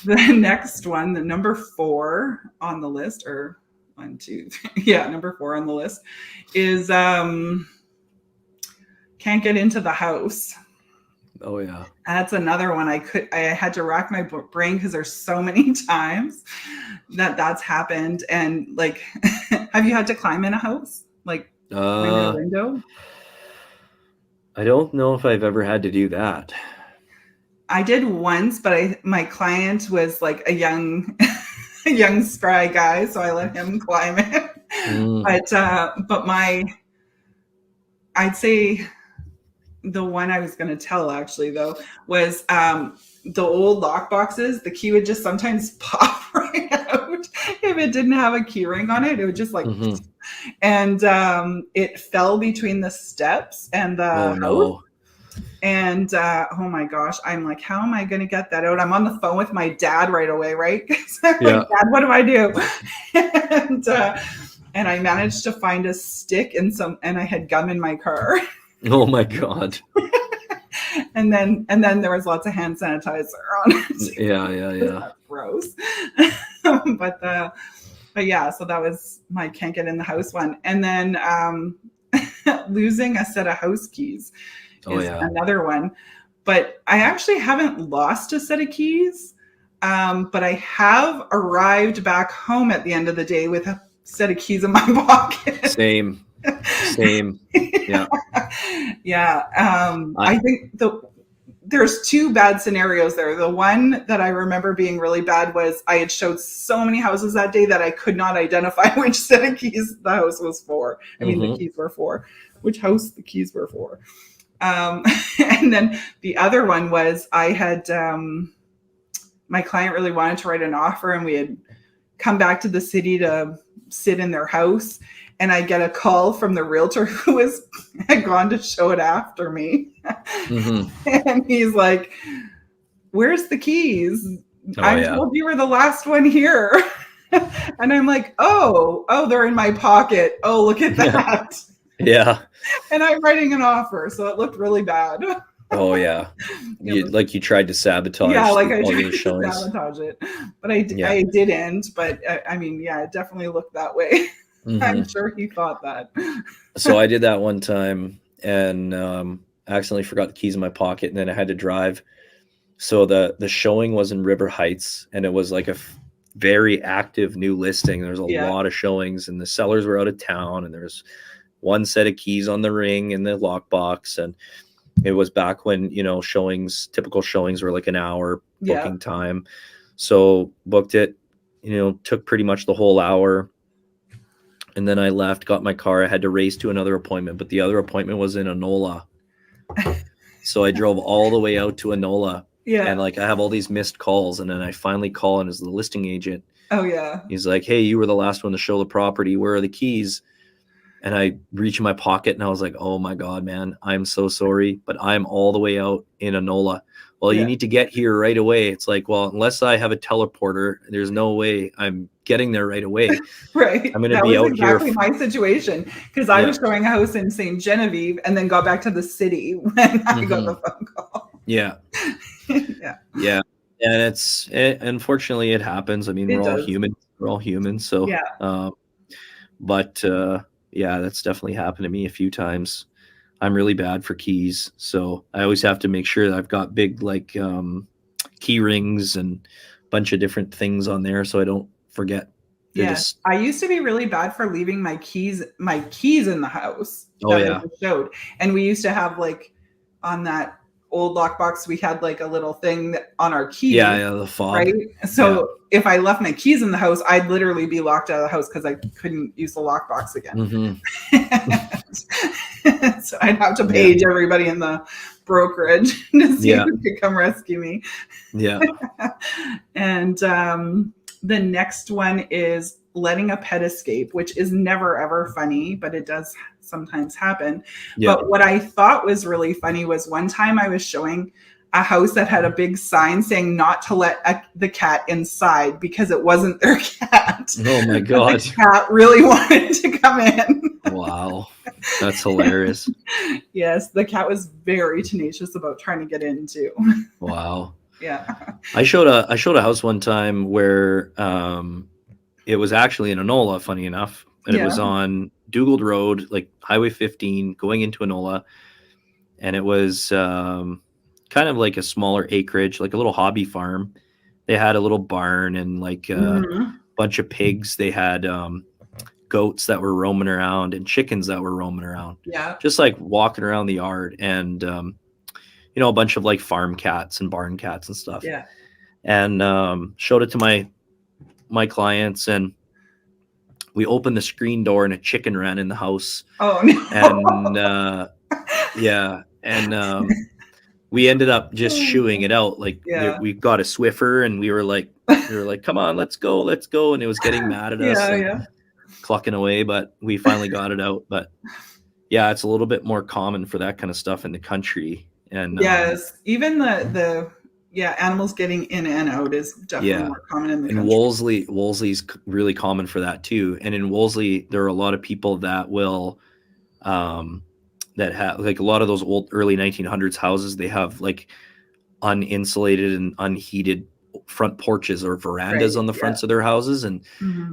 The next one, the number 4 on the list, or 1, 2, 3, yeah, number 4 on the list is can't get into the house. Oh yeah. That's another one. I had to rack my brain because there's so many times that's happened. And like, have you had to climb in a house? Like climb in a window? I don't know if I've ever had to do that. I did once, but my client was like a young spry guy, so I let him climb it. But I'd say the one I was going to tell actually though was the old lock boxes. The key would just sometimes pop right out if it didn't have a key ring on it. It would just like, and it fell between the steps and the house. No. And oh my gosh, I'm like, how am I going to get that out? I'm on the phone with my dad right away, right? I'm like, Dad, what do I do? And I managed to find a stick and I had gum in my car. Oh my God. and then there was lots of hand sanitizer on it. Yeah. Gross. but yeah, so that was my can't get in the house one. And then losing a set of house keys is another one. But I actually haven't lost a set of keys. But I have arrived back home at the end of the day with a set of keys in my pocket. Same. Yeah. I think there's two bad scenarios there. The one that I remember being really bad was I had showed so many houses that day that I could not identify which set of keys the house was for. I mean, the keys were for, which house the keys were for. And then the other one was I had, my client really wanted to write an offer, and we had come back to the city to sit in their house. And I get a call from the realtor who had gone to show it after me. And he's like, where's the keys? I told you were the last one here. And I'm like, oh, they're in my pocket. Oh, look at that. Yeah. And I'm writing an offer. So it looked really bad. Oh yeah. You tried to sabotage. Yeah, like I tried to sabotage it. But I didn't. But I mean, yeah, it definitely looked that way. I'm sure he thought that. So I did that one time and accidentally forgot the keys in my pocket, and then I had to drive. So the showing was in River Heights, and it was like a very active new listing. There's a lot of showings, and the sellers were out of town, and there's one set of keys on the ring in the lockbox. And it was back when, typical showings were like an hour booking time. So booked it, took pretty much the whole hour. And then I left, got my car. I had to race to another appointment, but the other appointment was in Enola. So I drove all the way out to Enola. Yeah. And I have all these missed calls. And then I finally call in as the listing agent. Oh, yeah. He's like, hey, you were the last one to show the property. Where are the keys? And I reach in my pocket and I was like, oh my God, man, I'm so sorry, but I'm all the way out in Enola. Well, you need to get here right away. It's like, well, unless I have a teleporter, there's no way I'm getting there right away. Right. I'm going to be out here. Exactly my situation, because I was showing a house in St. Genevieve and then got back to the city when I got the phone call. Yeah. Yeah. And unfortunately it happens. I mean, we're all human. So, yeah, that's definitely happened to me a few times. I'm really bad for keys, so I always have to make sure that I've got big key rings and a bunch of different things on there so I don't forget. Yes, I used to be really bad for leaving my keys in the house. I showed, and we used to have on that old lockbox, we had a little thing on our keys. Yeah, the fob. Right. So if I left my keys in the house, I'd literally be locked out of the house because I couldn't use the lockbox again. So I'd have to page everybody in the brokerage to see who could come rescue me. Yeah. And the next one is letting a pet escape, which is never ever funny, but it does sometimes happen. But what I thought was really funny was one time I was showing a house that had a big sign saying not to let the cat inside because it wasn't their cat. Oh my God. The cat really wanted to come in. Wow. That's hilarious. Yes. The cat was very tenacious about trying to get in too. Wow. Yeah. I showed a house one time where it was actually in Enola, funny enough. And it was on Dugald Rd, Highway 15, going into Enola. and it was kind of like a smaller acreage, like a little hobby farm. They had a little barn and like a bunch of pigs. They had goats that were roaming around and chickens that were roaming around. Yeah. Just like walking around the yard, and a bunch of like farm cats and barn cats and stuff. Yeah. And showed it to my clients, and we opened the screen door and a chicken ran in the house. Oh no. And we ended up just shooing it out. Like we got a Swiffer, and we were like, come on, let's go. And it was getting mad at us, clucking away, but we finally got it out. But yeah, it's a little bit more common for that kind of stuff in the country. And yes, even the animals getting in and out is definitely more common in the country. Wolseley's really common for that too. And in Wolseley, there are a lot of people that will that have like a lot of those old early 1900s houses. They have like uninsulated and unheated front porches or verandas on the fronts of their houses, and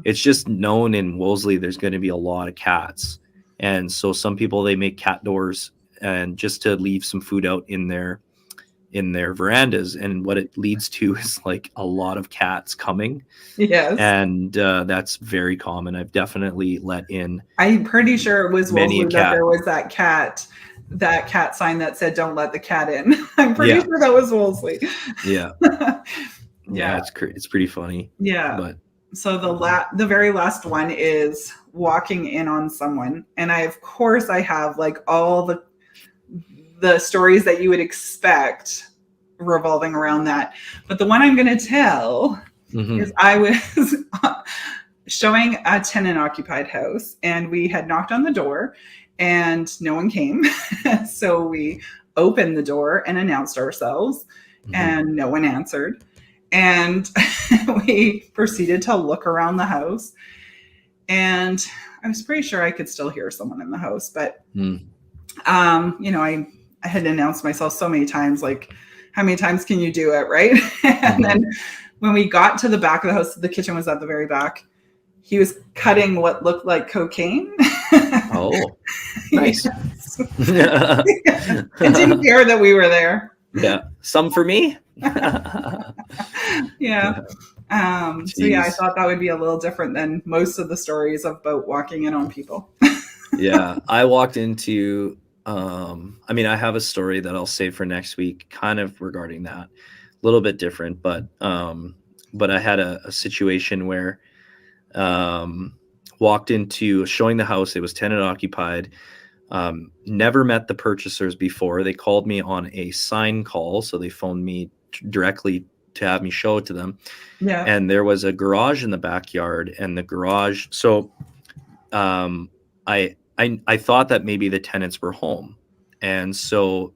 it's just known in Wolseley there's going to be a lot of cats. And so some people, they make cat doors and just to leave some food out in their verandas, and what it leads to is like a lot of cats coming. Yes. And that's very common. I've definitely let in, I'm pretty sure it was Wolseley that there was that cat sign that said don't let the cat in. I'm pretty sure that was Wolseley. Yeah. It's pretty funny. Yeah. But so the very last one is walking in on someone, and I have like all the stories that you would expect revolving around that. But the one I'm going to tell is I was showing a tenant occupied house, and we had knocked on the door and no one came. So we opened the door and announced ourselves, and no one answered. And we proceeded to look around the house, and I was pretty sure I could still hear someone in the house, but I had announced myself so many times, like, how many times can you do it, right? And then when we got to the back of the house, the kitchen was at the very back. He was cutting what looked like cocaine. Oh, nice. It didn't care that we were there. Yeah. Some for me. Yeah. So yeah, I thought that would be a little different than most of the stories about walking in on people. Yeah. I walked into, I have a story that I'll save for next week, kind of regarding that, a little bit different, but I had a situation where, walked into showing the house. It was tenant occupied. Never met the purchasers before. They called me on a sign call. So they phoned me directly to have me show it to them. Yeah. And there was a garage in the backyard, and the garage. So, I thought that maybe the tenants were home. And so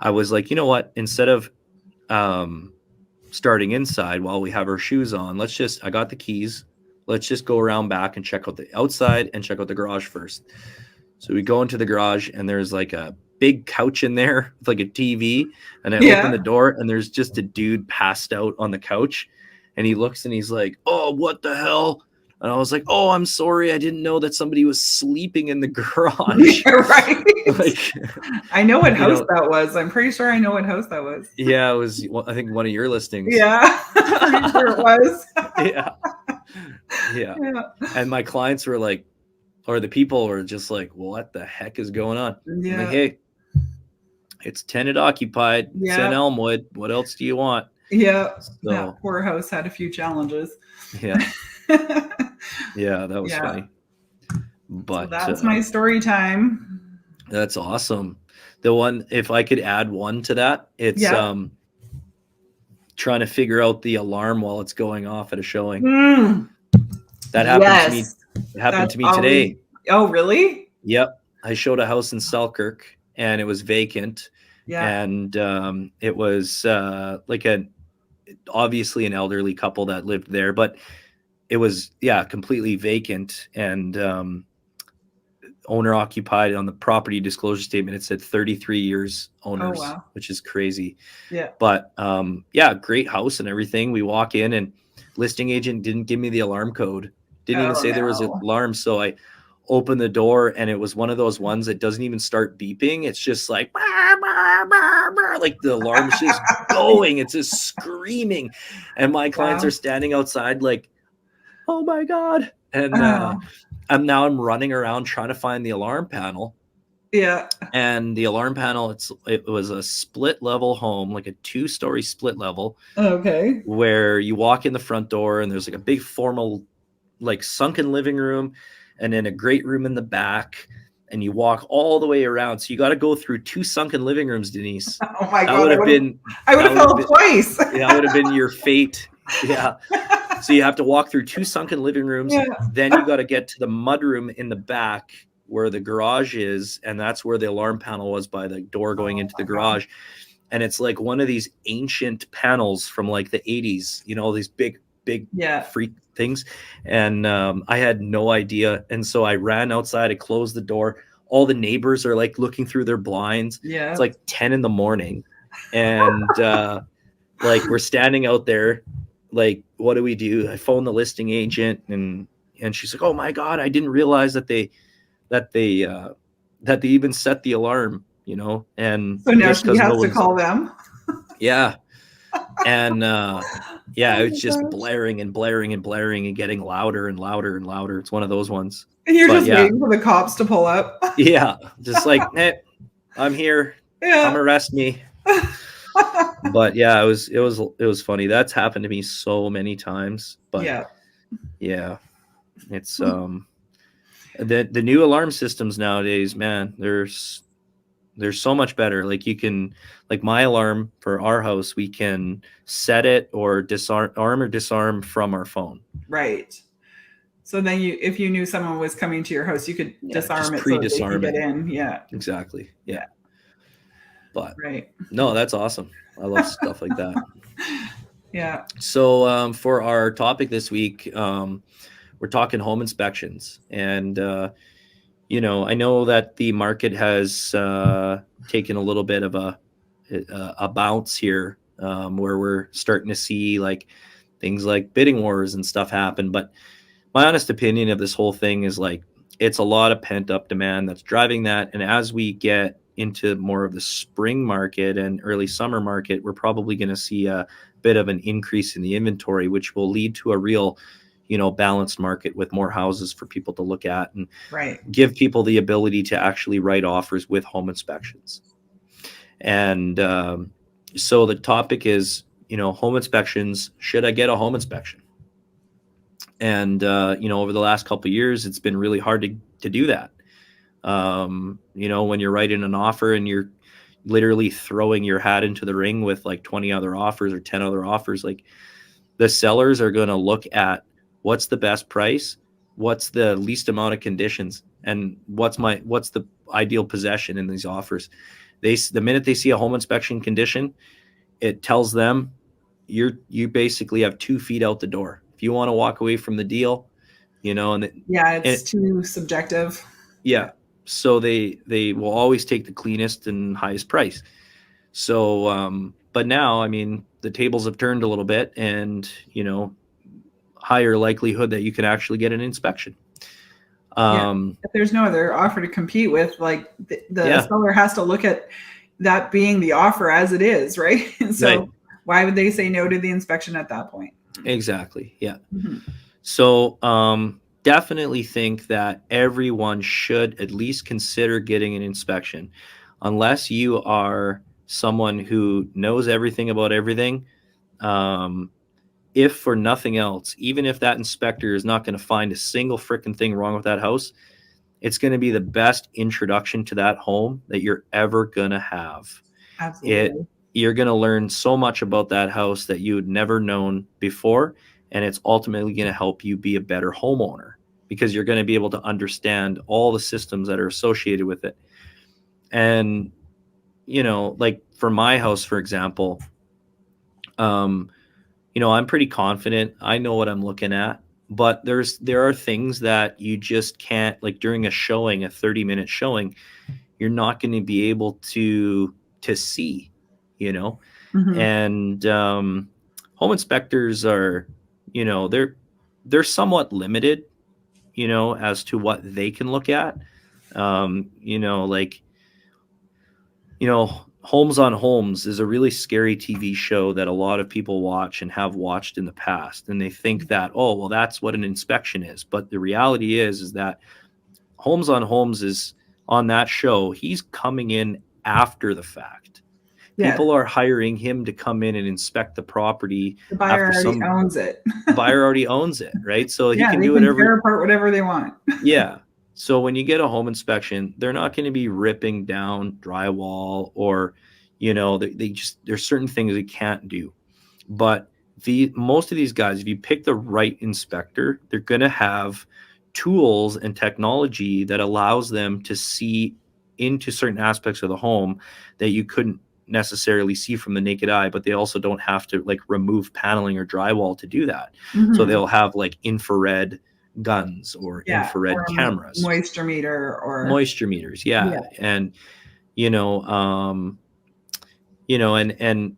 I was like, you know what, instead of, starting inside while we have our shoes on, I got the keys. Let's just go around back and check out the outside and check out the garage first. So we go into the garage, and there's like a big couch in there with like a TV, and I open the door, and there's just a dude passed out on the couch, and he looks and he's like, "Oh, what the hell?" And I was like, "Oh, I'm sorry. I didn't know that somebody was sleeping in the garage." Right. Like, I know what house that was. I'm pretty sure I know what house that was. Yeah, it was, I think, one of your listings. Yeah. Pretty sure it was. Yeah. And my clients were like, or the people were just like, "What the heck is going on?" Yeah. I'm like, "Hey, it's tenant occupied. Yeah. It's in Elmwood. What else do you want?" Yeah. So, that poor house had a few challenges. Yeah. Yeah, that was funny. But so that's my story time. That's awesome. The one, if I could add one to that, it's trying to figure out the alarm while it's going off at a showing. That happened to me. It happened to me today. Oh, really? Yep. I showed a house in Selkirk, and it was vacant. Yeah. And it was like obviously an elderly couple that lived there, but it was, completely vacant, and owner occupied. On the property disclosure statement, it said 33 years owners, which is crazy. Yeah. But great house and everything. We walk in, and listing agent didn't give me the alarm code. Didn't even say there was an alarm. So I open the door, and it was one of those ones that doesn't even start beeping. It's just like, like the alarm's just going. It's just screaming. And my clients are standing outside like, oh my God. And I'm running around trying to find the alarm panel. Yeah. And the alarm panel, it was a split level home, like a 2-story split level. Okay. Where you walk in the front door and there's like a big formal, like sunken living room, and then a great room in the back, and you walk all the way around. So you got to go through 2 sunken living rooms, Denise. Oh my God. I would have fell twice. Yeah, that would have been your fate. Yeah. So you have to walk through 2 sunken living rooms. Yeah. Then you got to get to the mudroom in the back where the garage is. And that's where the alarm panel was, by the door going into the garage. God. And it's like one of these ancient panels from like the 80s, these big freak things. And I had no idea. And so I ran outside, I closed the door. All the neighbors are like looking through their blinds. Yeah. It's like 10 in the morning. And like we're standing out there, like, what do we do? I phone the listing agent, and she's like, oh my God, I didn't realize that they even set the alarm, and so now she has to call them. Yeah. And it was just blaring and blaring and blaring and getting louder and louder and louder. It's one of those ones. And you're just waiting for the cops to pull up. Yeah. Just like, hey, I'm here. Yeah. Come arrest me. But yeah, it was funny. That's happened to me so many times. But yeah. It's the new alarm systems nowadays, man, there's so much better. Like you can, like my alarm for our house, we can set it or disarm from our phone. Right. So then if you knew someone was coming to your house, you could disarm it so they could get in. Yeah. Exactly. Yeah. But no, that's awesome. I love stuff like that. Yeah. So for our topic this week, we're talking home inspections. And I know that the market has taken a little bit of a bounce here, where we're starting to see like things like bidding wars and stuff happen. But my honest opinion of this whole thing is like, it's a lot of pent up demand that's driving that. And as we get into more of the spring market and early summer market, we're probably going to see a bit of an increase in the inventory, which will lead to a real balanced market with more houses for people to look at and give people the ability to actually write offers with home inspections. And so the topic is, home inspections. Should I get a home inspection? And, over the last couple of years, it's been really hard to do that. When you're writing an offer and you're literally throwing your hat into the ring with like 20 other offers or 10 other offers, like the sellers are going to look at what's the best price, what's the least amount of conditions, and what's the ideal possession in these offers. The minute they see a home inspection condition, it tells them you basically have 2 feet out the door. If you want to walk away from the deal, it's too subjective. Yeah. So they will always take the cleanest and highest price. So, but now, I mean, the tables have turned a little bit, and, higher likelihood that you can actually get an inspection. If there's no other offer to compete with, like the seller has to look at that being the offer as it is, right? So why would they say no to the inspection at that point? Exactly. Yeah. Mm-hmm. So definitely think that everyone should at least consider getting an inspection, unless you are someone who knows everything about everything. If for nothing else, even if that inspector is not going to find a single freaking thing wrong with that house, it's going to be the best introduction to that home that you're ever going to have. Absolutely. You're going to learn so much about that house that you had never known before. And it's ultimately going to help you be a better homeowner, because you're going to be able to understand all the systems that are associated with it. And, like for my house, for example, I'm pretty confident. I know what I'm looking at, but there are things that you just can't, like during a showing, a 30-minute showing, you're not going to be able to see, Mm-hmm. And home inspectors are, they're somewhat limited, as to what they can look at. Like, Homes on Homes is a really scary TV show that a lot of people watch and have watched in the past. And they think that, oh, well, that's what an inspection is. But the reality is that Homes on Homes is on that show. He's coming in after the fact. Yeah. People are hiring him to come in and inspect the property. The buyer already owns it. The buyer already owns it, right? So he can do whatever. Tear apart whatever they want. Yeah. So when you get a home inspection, they're not going to be ripping down drywall or, there's certain things they can't do. But most of these guys, if you pick the right inspector, they're going to have tools and technology that allows them to see into certain aspects of the home that you couldn't necessarily see from the naked eye, but they also don't have to like remove paneling or drywall to do that. Mm-hmm. So they'll have like infrared guns or infrared cameras, moisture meters. Yeah. And, and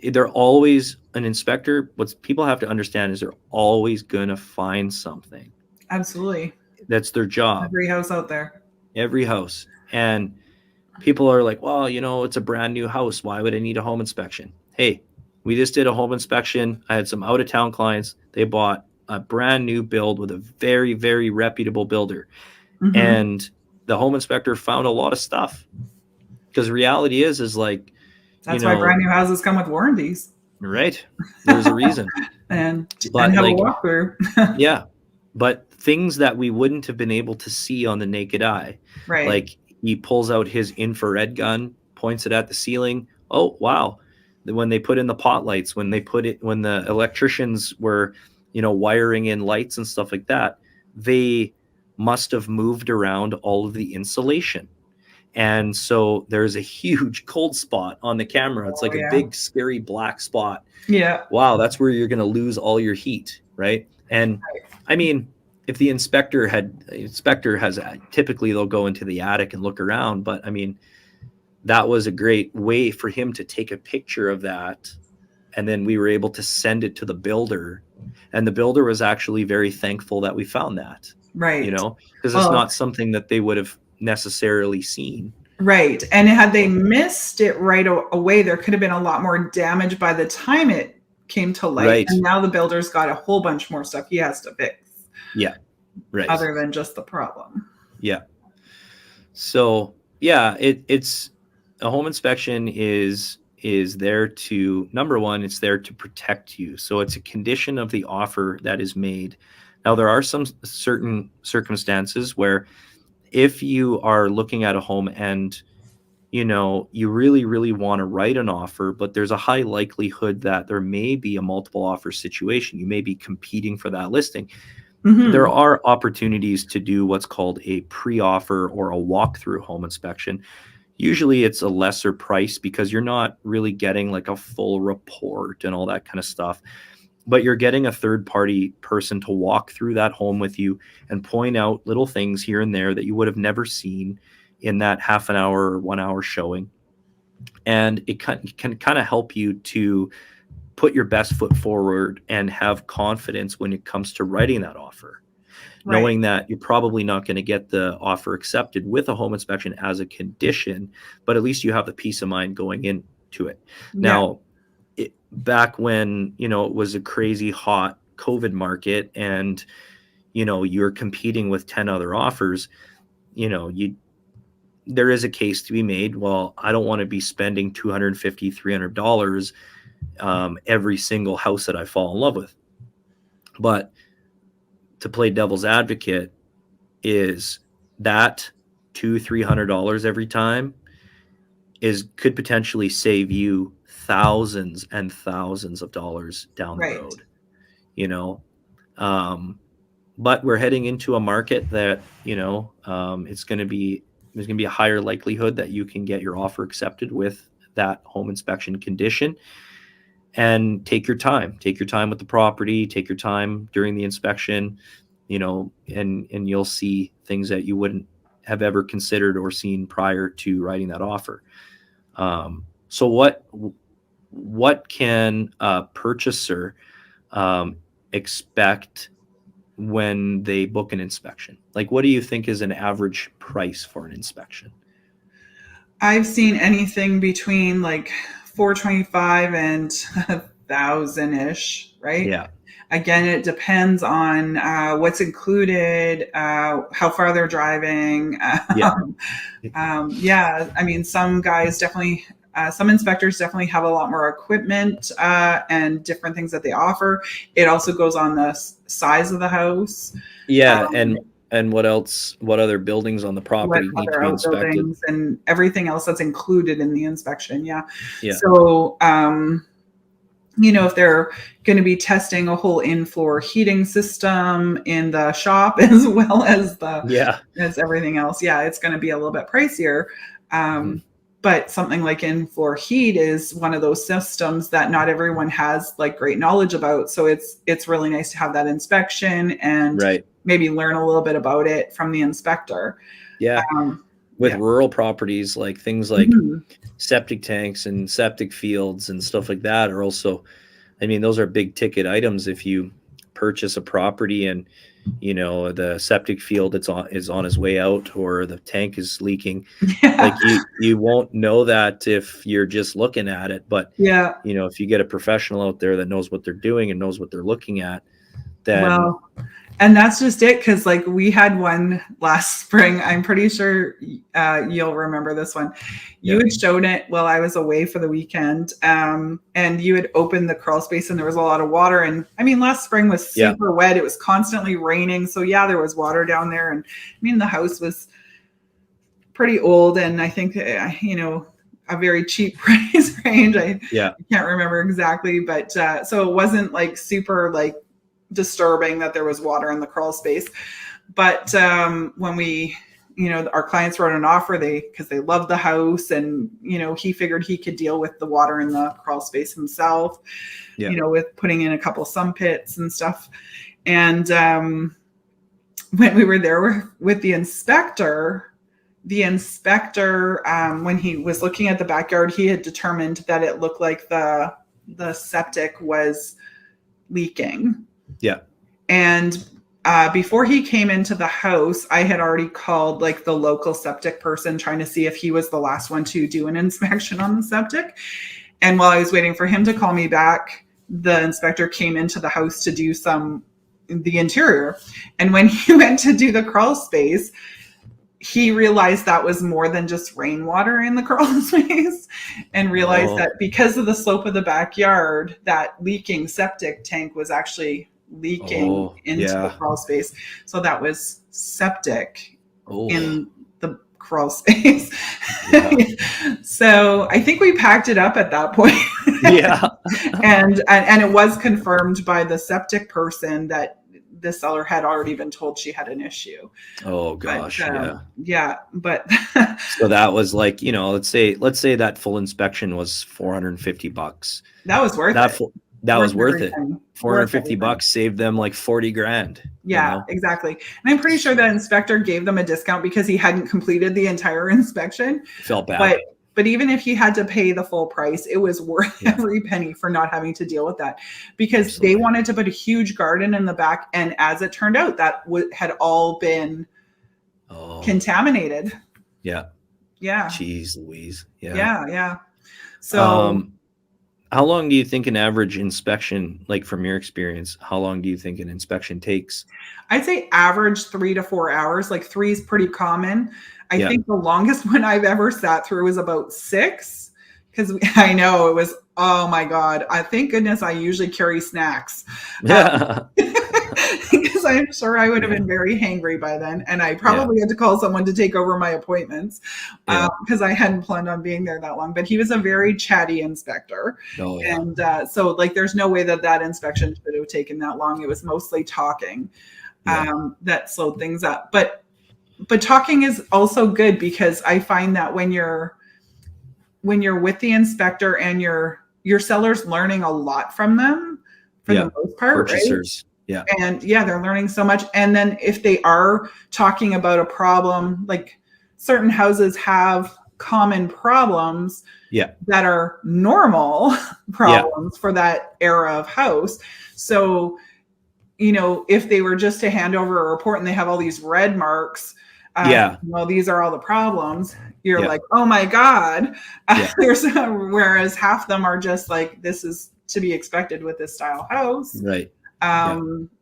they're always an inspector. What people have to understand is they're always going to find something. Absolutely. That's their job. Every house out there. Every house. And people are like, well, it's a brand new house. Why would I need a home inspection? Hey, we just did a home inspection. I had some out of town clients. They bought a brand new build with a very, very reputable builder. Mm-hmm. And the home inspector found a lot of stuff, because the reality is like, that's why brand new houses come with warranties. Right. There's a reason. and have a walkthrough. Yeah. But things that we wouldn't have been able to see on the naked eye, right? Like he pulls out his infrared gun, points it at the ceiling. Oh, wow. When they put in the pot lights, when the electricians were, wiring in lights and stuff like that, they must have moved around all of the insulation. And so there's a huge cold spot on the camera. It's like a big, scary black spot. Yeah. Wow. That's where you're going to lose all your heat. Right. And I mean, if the inspector has typically they'll go into the attic and look around. But I mean, that was a great way for him to take a picture of that. And then we were able to send it to the builder. And the builder was actually very thankful that we found that. Right. Because it's not something that they would have necessarily seen. Right. And had they missed it right away, there could have been a lot more damage by the time it came to light. Right. And now the builder's got a whole bunch more stuff he has to fix. Yeah. Right. Other than just the problem. Yeah. So yeah, it's a home inspection is there to, number one, it's there to protect you. So it's a condition of the offer that is made. Now there are some certain circumstances where if you are looking at a home and you really, really want to write an offer, but there's a high likelihood that there may be a multiple offer situation. You may be competing for that listing. Mm-hmm. There are opportunities to do what's called a pre-offer or a walkthrough home inspection. Usually it's a lesser price because you're not really getting like a full report and all that kind of stuff, but you're getting a third-party person to walk through that home with you and point out little things here and there that you would have never seen in that half an hour or 1 hour showing. And it can kind of help you to put your best foot forward and have confidence when it comes to writing that offer, right. Knowing that you're probably not going to get the offer accepted with a home inspection as a condition, but at least you have the peace of mind going into it. Yeah. Now, back when, it was a crazy hot COVID market and, you're competing with 10 other offers, there is a case to be made. Well, I don't want to be spending $250, $300 every single house that I fall in love with. But to play devil's advocate, is that $200-$300 every time could potentially save you thousands and thousands of dollars down the road, but we're heading into a market that, there's going to be a higher likelihood that you can get your offer accepted with that home inspection condition. And take your time with the property, take your time during the inspection, and you'll see things that you wouldn't have ever considered or seen prior to writing that offer. So what can a purchaser expect when they book an inspection? Like, what do you think is an average price for an inspection? I've seen anything between like $425 and $1,000-ish, right? Yeah. Again, it depends on what's included, how far they're driving. Yeah. I mean, some guys definitely, some inspectors definitely have a lot more equipment and different things that they offer. It also goes on the size of the house. Yeah, and what else? What other buildings on the property need to be inspected? And everything else that's included in the inspection. Yeah. Yeah. So, if they're going to be testing a whole in-floor heating system in the shop as well as as everything else, it's going to be a little bit pricier. But something like in-floor heat is one of those systems that not everyone has like great knowledge about. So it's really nice to have that inspection and maybe learn a little bit about it from the inspector. Yeah. With rural properties, like things like septic tanks and septic fields and stuff like that are also, I mean, those are big ticket items. If you purchase a property and, the septic field is on his way out, or the tank is leaking, like you won't know that if you're just looking at it. But, if you get a professional out there that knows what they're doing and knows what they're looking at, then and that's just it. Cause like we had one last spring, I'm pretty sure you'll remember this one. You had shown it while I was away for the weekend. And you had opened the crawl space and there was a lot of water. And I mean, last spring was super wet. It was constantly raining. So there was water down there. And I mean, the house was pretty old. And I think, a very cheap price range. I can't remember exactly, but so it wasn't like super like disturbing that there was water in the crawl space. But when we, our clients wrote an offer, because they loved the house, and he figured he could deal with the water in the crawl space himself, with putting in a couple sump pits and stuff. And when we were there with the inspector, when he was looking at the backyard, he had determined that it looked like the septic was leaking. Yeah. And before he came into the house, I had already called like the local septic person, trying to see if he was the last one to do an inspection on the septic. And while I was waiting for him to call me back, the inspector came into the house to do the interior. And when he went to do the crawl space, he realized that was more than just rainwater in the crawl space, and realized that because of the slope of the backyard, that leaking septic tank was actually leaking into the crawl space. So that was septic in the crawl space. So I think we packed it up at that point. And it was confirmed by the septic person that the seller had already been told she had an issue. Oh gosh. But so that was like, let's say that full inspection was $450. That was worth it. That was worth it. $450 saved them like $40,000. Yeah, exactly. And I'm pretty sure the inspector gave them a discount because he hadn't completed the entire inspection. Felt bad. But even if he had to pay the full price, it was worth every penny for not having to deal with that, because they wanted to put a huge garden in the back. And as it turned out, that had all been contaminated. Yeah. Yeah. Jeez Louise. Yeah. So how long do you think an average inspection, like from your experience, how long do you think an inspection takes? I'd say average 3 to 4 hours. Like 3 is pretty common. I think the longest one I've ever sat through was about 6, because I know it was, oh my God. Thank goodness I usually carry snacks. Because I'm sure I would have been very hangry by then. And I probably had to call someone to take over my appointments because I hadn't planned on being there that long. But he was a very chatty inspector. And so like there's no way that inspection should have taken that long. It was mostly talking that slowed things up. But talking is also good, because I find that when you're with the inspector and your seller's learning a lot from them for the most part, purchasers. Right? And they're learning so much. And then if they are talking about a problem, like certain houses have common problems that are normal problems for that era of house. So, if they were just to hand over a report and they have all these red marks, well, these are all the problems. You're like, oh my God. Whereas half of them are just like, this is to be expected with this style house. Right.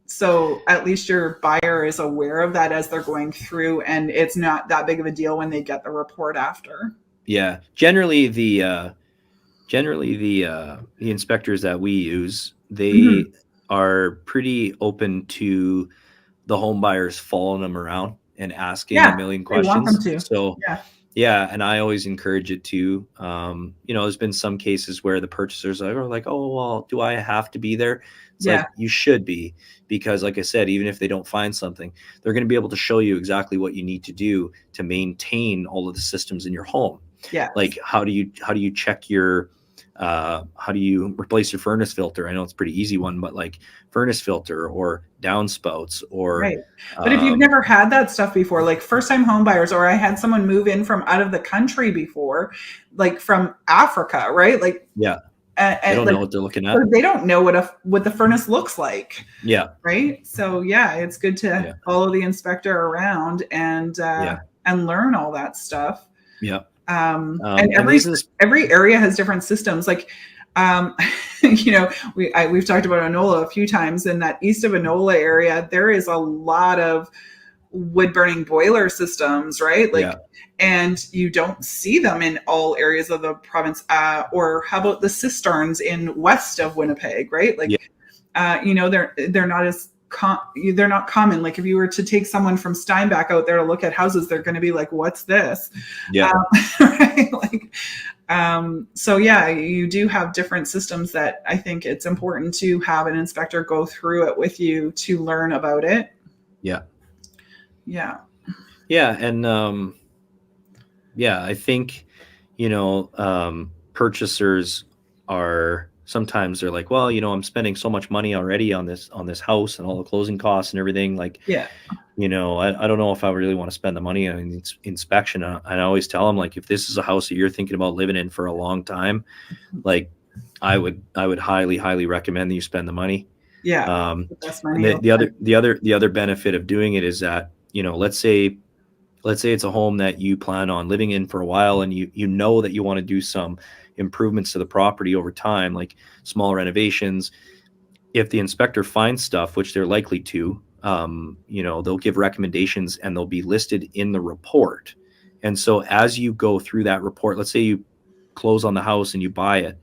So at least your buyer is aware of that as they're going through, and it's not that big of a deal when they get the report after. Yeah. Generally the inspectors that we use, they are pretty open to the home buyers following them around and asking a million questions. They want them to. So and I always encourage it too. There's been some cases where the purchasers are like, oh, well, do I have to be there? It's like, you should be, because like I said, even if they don't find something, they're going to be able to show you exactly what you need to do to maintain all of the systems in your home. Yeah. Like how do you check your how do you replace your furnace filter? I know it's a pretty easy one, but like furnace filter or downspouts or but if you've never had that stuff before, like first time home buyers, or I had someone move in from out of the country before, like from Africa, right? Like they don't know what they're looking at. They don't know what the furnace looks like. Right. So it's good to follow the inspector around and learn all that stuff. And every area has different systems. Like, we've talked about Enola a few times. In that east of Enola area, there is a lot of wood burning boiler systems, right? Like, and you don't see them in all areas of the province. Or how about the cisterns in west of Winnipeg, right? Like, they're not as they're not common. Like if you were to take someone from Steinbach out there to look at houses, they're going to be like, what's this? Right? Like, so you do have different systems that I think it's important to have an inspector go through it with you to learn about it. And I think purchasers are sometimes they're like, well, I'm spending so much money already on this house and all the closing costs and everything. Like, I don't know if I really want to spend the money on inspection. And I always tell them, like, if this is a house that you're thinking about living in for a long time, like I would highly, highly recommend that you spend the money. The other benefit of doing it is that, let's say it's a home that you plan on living in for a while, and you know that you want to do some improvements to the property over time, like small renovations. If the inspector finds stuff, which they're likely to, they'll give recommendations and they'll be listed in the report. And so as you go through that report, let's say you close on the house and you buy it,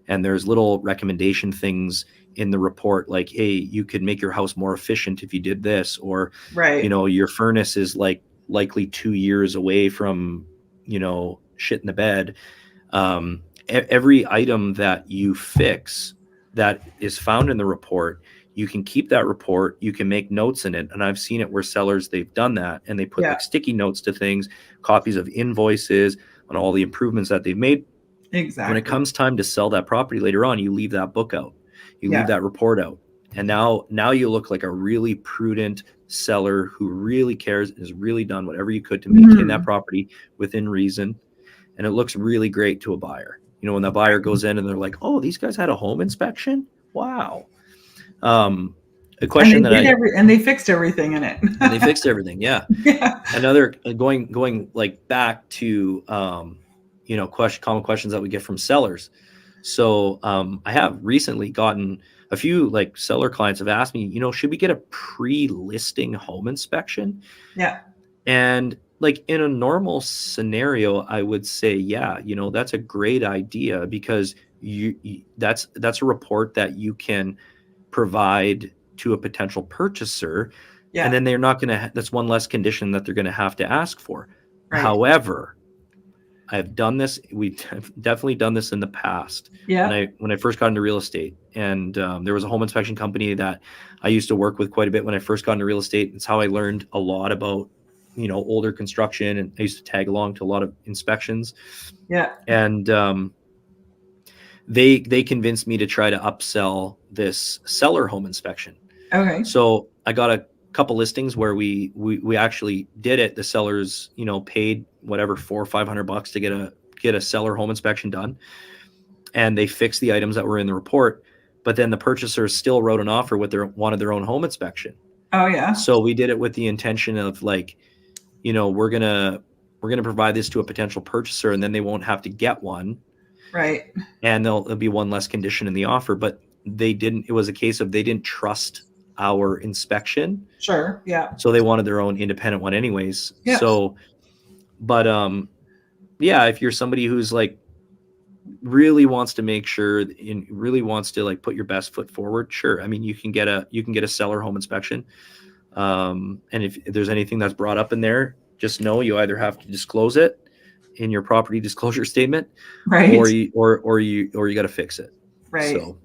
and there's little recommendation things in the report, like, hey, you could make your house more efficient if you did this, or, your furnace is likely 2 years away from, shit in the bed. Every item that you fix that is found in the report, you can keep that report, you can make notes in it. And I've seen it where sellers, they've done that, and they put like sticky notes to things, copies of invoices on all the improvements that they've made. Exactly. When it comes time to sell that property later on, you leave that book out, you leave that report out. And now you look like a really prudent seller who really cares and has really done whatever you could to maintain that property within reason. And it looks really great to a buyer. When the buyer goes in and they're like, oh, these guys had a home inspection. Wow. A question and they fixed everything in it. And they fixed everything. Yeah. Another going like back to, common questions that we get from sellers. So, I have recently gotten a few like seller clients have asked me, should we get a pre-listing home inspection? Yeah. And like in a normal scenario, I would say, that's a great idea, because that's a report that you can provide to a potential purchaser. Yeah. And then they're not going to, that's one less condition that they're going to have to ask for. Right. However, I've done this. We've definitely done this in the past. Yeah. When I first got into real estate, and there was a home inspection company that I used to work with quite a bit when I first got into real estate. It's how I learned a lot about, older construction, and I used to tag along to a lot of inspections. Yeah. And they convinced me to try to upsell this seller home inspection. Okay. So I got a couple listings where we actually did it. The sellers, paid whatever $400 or $500 to get a seller home inspection done, and they fixed the items that were in the report. but then the purchaser still wrote an offer with wanted their own home inspection. Oh yeah. So we did it with the intention of like, we're gonna provide this to a potential purchaser, and then they won't have to get one. Right. And there'll be one less condition in the offer, but they didn't. It was a case of they didn't trust our inspection. Sure. Yeah. So they wanted their own independent one anyways. Yeah. So, but yeah, if you're somebody who's like really wants to make sure and really wants to like put your best foot forward, sure. I mean, you can get a seller home inspection. And if there's anything that's brought up in there, just know you either have to disclose it in your property disclosure statement, right, or you got to fix it. Right. So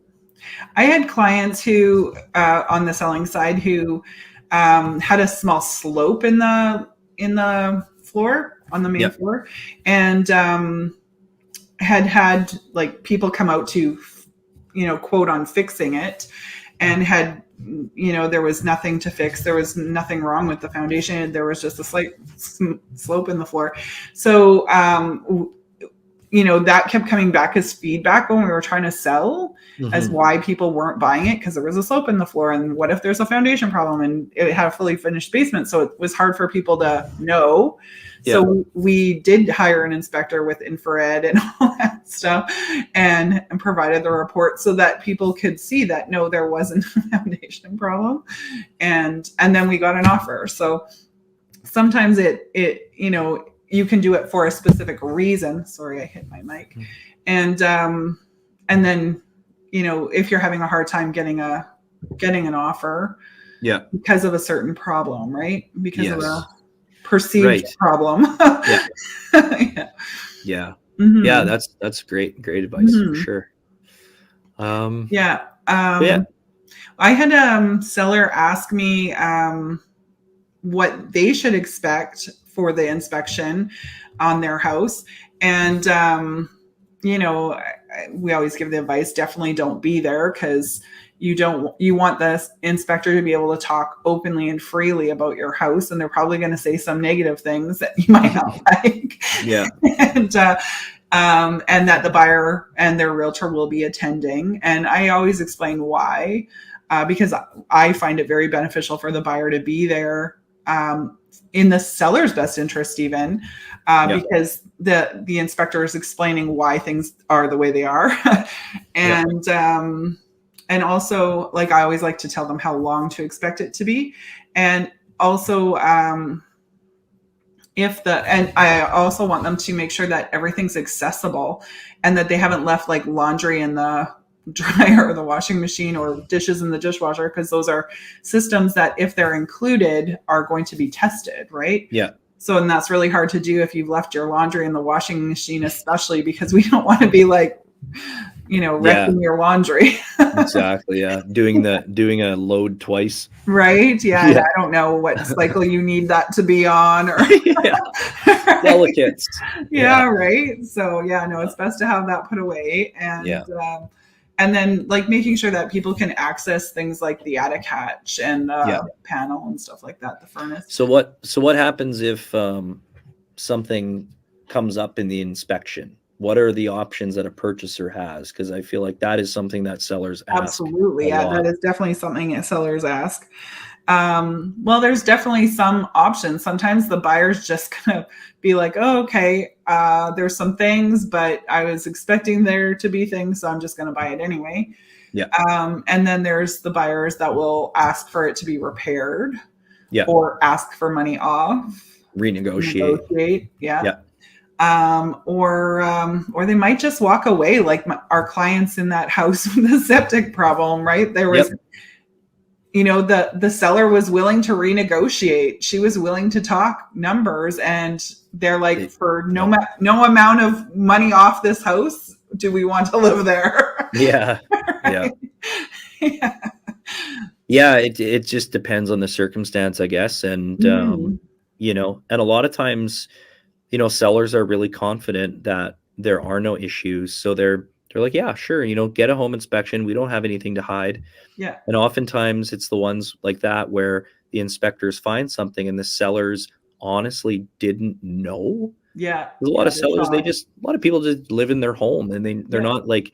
I had clients who on the selling side who had a small slope in the floor, on the main floor, and had like people come out to quote on fixing it, and had there was nothing to fix. There was nothing wrong with the foundation. There was just a slight slope in the floor. So that kept coming back as feedback when we were trying to sell, as why people weren't buying it, because there was a slope in the floor. And what if there's a foundation problem? And it had a fully finished basement. So it was hard for people to know. Yeah. So we did hire an inspector with infrared and all that stuff, and provided the report so that people could see that, no, there wasn't a foundation problem. And then we got an offer. So sometimes you can do it for a specific reason. Sorry, I hit my mic. And then, if you're having a hard time getting an offer, because of a certain problem, right? Because of a perceived problem. Yeah. That's great advice for sure. I had a seller ask me what they should expect for the inspection on their house, and we always give the advice, definitely don't be there, because you want the inspector to be able to talk openly and freely about your house, and they're probably going to say some negative things that you might not like. Yeah. and that the buyer and their realtor will be attending. And I always explain why, because I find it very beneficial for the buyer to be there, in the seller's best interest even, because the inspector is explaining why things are the way they are. And also, like, I always like to tell them how long to expect it to be. And also, and I also want them to make sure that everything's accessible, and that they haven't left like laundry in the dryer or the washing machine, or dishes in the dishwasher, because those are systems that, if they're included, are going to be tested, right? Yeah. So, and that's really hard to do if you've left your laundry in the washing machine, especially because we don't want to be like, wrecking your laundry. Exactly. Yeah. Doing a load twice. Right. Yeah. I don't know what cycle you need that to be on, or delicates. Right. So it's best to have that put away. And then, like, making sure that people can access things like the attic hatch and panel and stuff like that, the furnace. So what happens if something comes up in the inspection? What are the options that a purchaser has? Because I feel like that is something that sellers ask. Absolutely. Yeah, that is definitely something that sellers ask. Well, there's definitely some options. Sometimes the buyer's just gonna be like, oh, okay, there's some things, but I was expecting there to be things, so I'm just gonna buy it anyway. Yeah. And then there's the buyers that will ask for it to be repaired. Yeah. Or ask for money off. Renegotiate. Yeah. Yeah. Or they might just walk away, like our clients in that house with the septic problem, right? There was, the seller was willing to renegotiate. She was willing to talk numbers, and they're like, for no amount of money off this house, do we want to live there? Yeah. Right? Yeah. It just depends on the circumstance, I guess. And, and a lot of times, sellers are really confident that there are no issues. So they're like, yeah, sure. Get a home inspection. We don't have anything to hide. Yeah. And oftentimes it's the ones like that where the inspectors find something and the sellers honestly didn't know. Yeah. There's a lot of sellers, a lot of people just live in their home, and they're not like,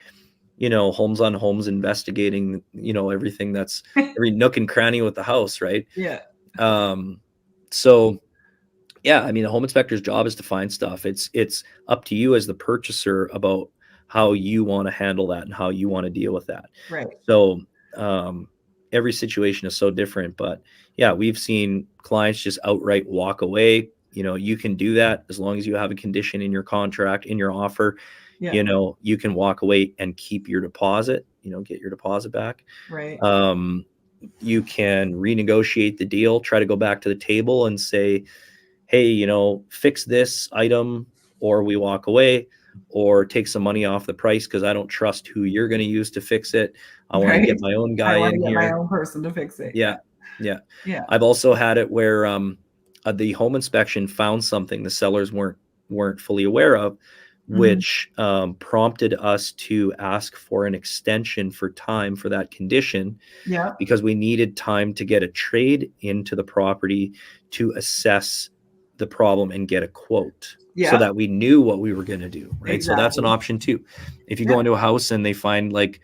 homes on homes investigating, everything that's every nook and cranny with the house, right? Yeah. So yeah, I mean, the home inspector's job is to find stuff. It's up to you as the purchaser about how you want to handle that and how you want to deal with that. Right. So every situation is so different, but yeah, we've seen clients just outright walk away. You can do that as long as you have a condition in your contract, in your offer. Yeah. You can walk away and keep your deposit, get your deposit back. Right. You can renegotiate the deal, try to go back to the table and say, hey, fix this item, or we walk away, or take some money off the price because I don't trust who you're going to use to fix it. I want to get my own guy in here. My own person to fix it. Yeah. I've also had it where the home inspection found something the sellers weren't fully aware of, which prompted us to ask for an extension for time for that condition. Yeah. Because we needed time to get a trade into the property to assess the problem and get a quote, so that we knew what we were going to do. Right. Exactly. So that's an option too. If you go into a house and they find like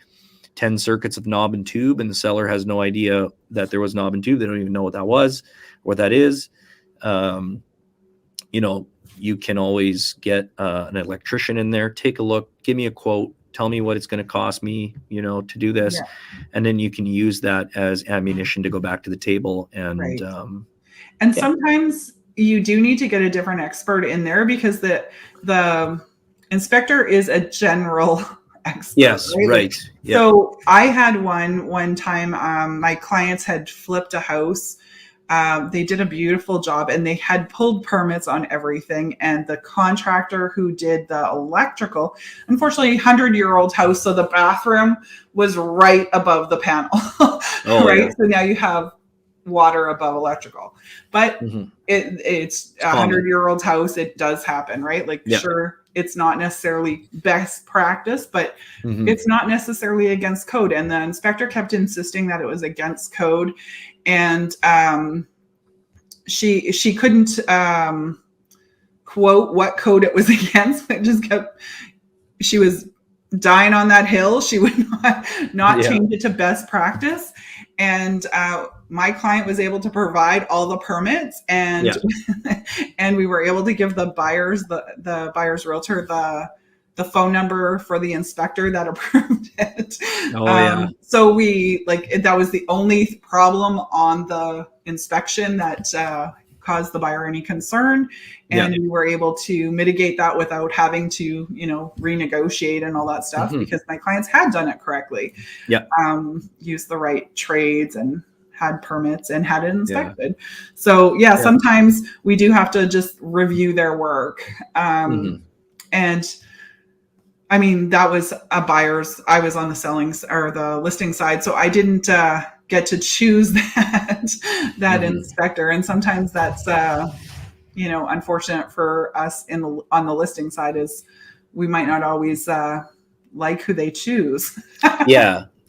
10 circuits of knob and tube and the seller has no idea that there was knob and tube, they don't even know what that was, what that is. You can always get an electrician in there, take a look, give me a quote, tell me what it's going to cost me, to do this. Yeah. And then you can use that as ammunition to go back to the table. And, sometimes you do need to get a different expert in there because the inspector is a general expert. Yes. Right. Yeah. So I had one time, my clients had flipped a house. They did a beautiful job and they had pulled permits on everything. And the contractor who did the electrical, unfortunately, 100-year-old house. So the bathroom was right above the panel, right? Yeah. So now you have water above electrical, but it's a 100-year-old house. It does happen, right? Like, sure, it's not necessarily best practice, but it's not necessarily against code. And the inspector kept insisting that it was against code. And she couldn't quote what code it was against. It just kept, she was dying on that hill. She would not change it to best practice. And my client was able to provide all the permits, and and we were able to give the buyer's realtor the phone number for the inspector that approved it. So that was the only problem on the inspection that caused the buyer any concern. And we were able to mitigate that without having to, renegotiate and all that stuff because my clients had done it correctly. Used the right trades and had permits and had it inspected. So sometimes we do have to just review their work. And I mean, that was I was on the the listing side. So I didn't get to choose that inspector. And sometimes that's, unfortunate for us on the listing side is we might not always like who they choose.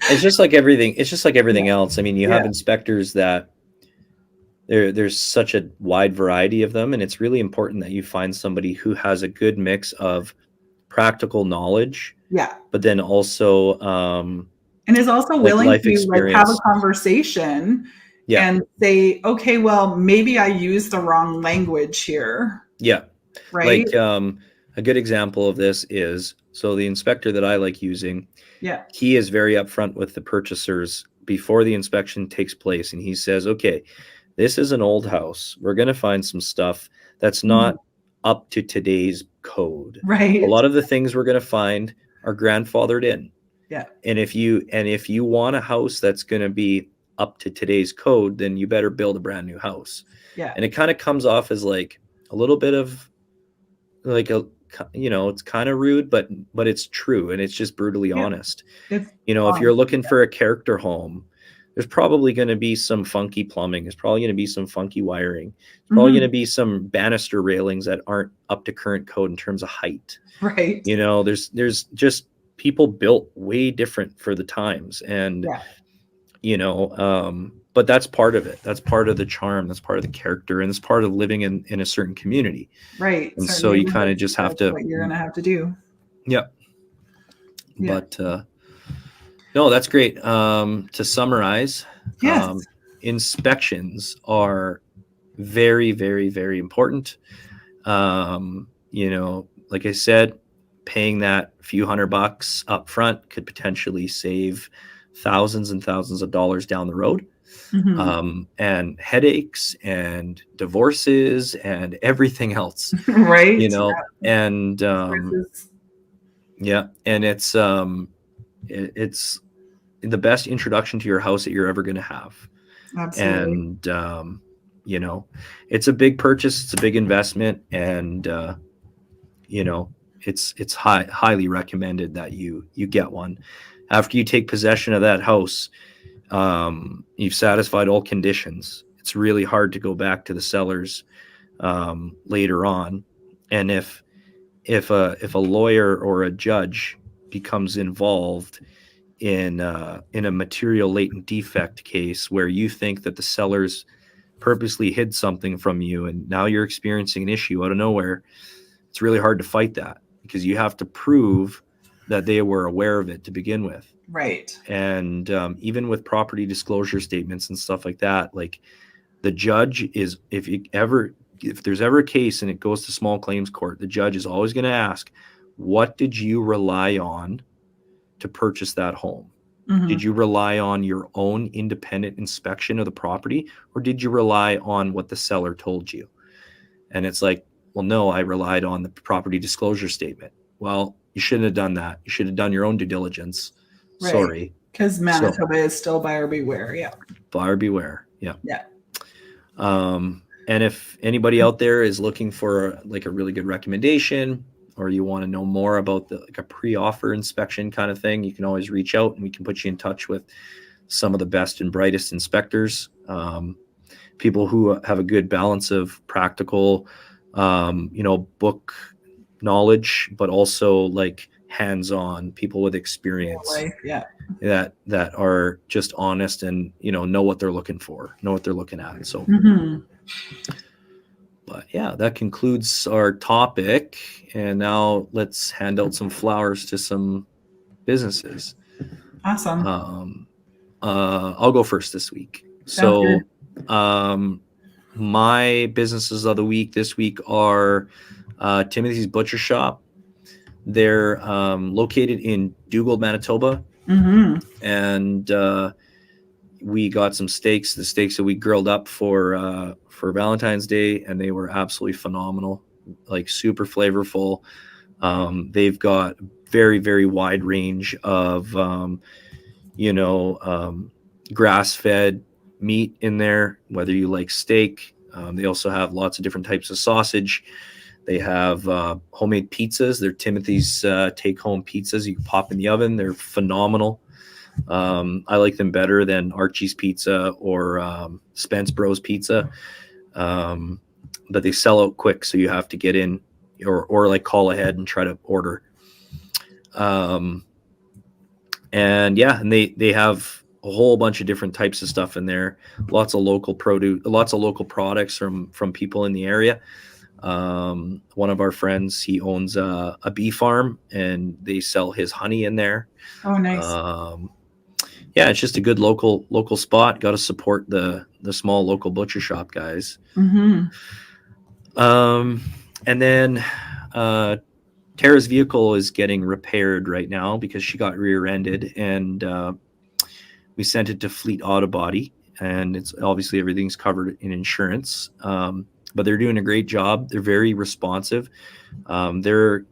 It's just like everything. It's just like everything else. I mean, you have inspectors that there's such a wide variety of them. And it's really important that you find somebody who has a good mix of practical knowledge, but then also and is also willing to have a conversation and say, okay, well, maybe I used the wrong language here. Right. Like a good example of this is, so the inspector that I like using, he is very upfront with the purchasers before the inspection takes place, and he says, okay, this is an old house, we're going to find some stuff that's not up to today's code. Right. A lot of the things we're going to find are grandfathered in. And if you want a house that's going to be up to today's code, then you better build a brand new house. And it kind of comes off as like a little bit of like it's kind of rude, but it's true. And it's just brutally honest. If you're looking for a character home, there's probably going to be some funky plumbing. There's probably going to be some funky wiring. There's probably going to be some banister railings that aren't up to current code in terms of height. Right. There's just people built way different for the times. And, but that's part of it. That's part of the charm. That's part of the character. And it's part of living in a certain community. Right. And so you kind of just have to. What you're going to have to do. But No, that's great. To summarize, Yes. inspections are very, very, very important. Like I said, paying that few $100 up front could potentially save thousands and thousands of dollars down the road. And headaches and divorces and everything else, Right. and yeah, and it's the best introduction to your house that you're ever going to have. Absolutely. And it's a big purchase, it's a big investment, and it's highly recommended that you get one. After you take possession of that house, you've satisfied all conditions. It's really hard to go back to the sellers later on. And if a lawyer or a judge becomes involved in a material latent defect case where you think that the sellers purposely hid something from you and now you're experiencing an issue out of nowhere, it's really hard to fight that, because you have to prove that they were aware of it to begin with. Right. And even with property disclosure statements and stuff like that, like, the judge is, if there's ever a case and it goes to small claims court, the judge is always going to ask, what did you rely on to purchase that home? Did you rely on your own independent inspection of the property, or did you rely on what the seller told you? And it's like, well, no, I relied on the property disclosure statement. Well, you shouldn't have done that. You should have done your own due diligence. Right. Sorry. Because Manitoba is still buyer beware. Yeah. Buyer beware. Yeah. Yeah. And if anybody out there is looking for like a really good recommendation, or you want to know more about a pre-offer inspection kind of thing, you can always reach out and we can put you in touch with some of the best and brightest inspectors, people who have a good balance of practical, book knowledge, but also like hands-on people with experience, that are just honest and, know what they're looking for, know what they're looking at. So, but yeah, that concludes our topic. And now let's hand out some flowers to some businesses. Awesome. I'll go first this week. So, my businesses of the week this week are Timothy's Butcher Shop. They're located in Dugald, Manitoba. And we got some steaks, the steaks that we grilled up for Valentine's Day, and they were absolutely phenomenal, like super flavorful. They've got very, very wide range of, grass-fed meat in there, whether you like steak. They also have lots of different types of sausage. They have homemade pizzas. They're Timothy's take-home pizzas. You can pop in the oven. They're phenomenal. I like them better than Archie's Pizza or Spence Bros Pizza. But they sell out quick, so you have to get in or like call ahead and try to order. And they have a whole bunch of different types of stuff in there. Lots of local produce, lots of local products from people in the area. One of our friends, he owns a bee farm, and they sell his honey in there. Oh, nice. Yeah, it's just a good local spot. Got to support the small local butcher shop guys. And then Tara's vehicle is getting repaired right now because she got rear-ended, and we sent it to Fleet Auto Body, and it's obviously everything's covered in insurance. But they're doing a great job. They're very responsive. They're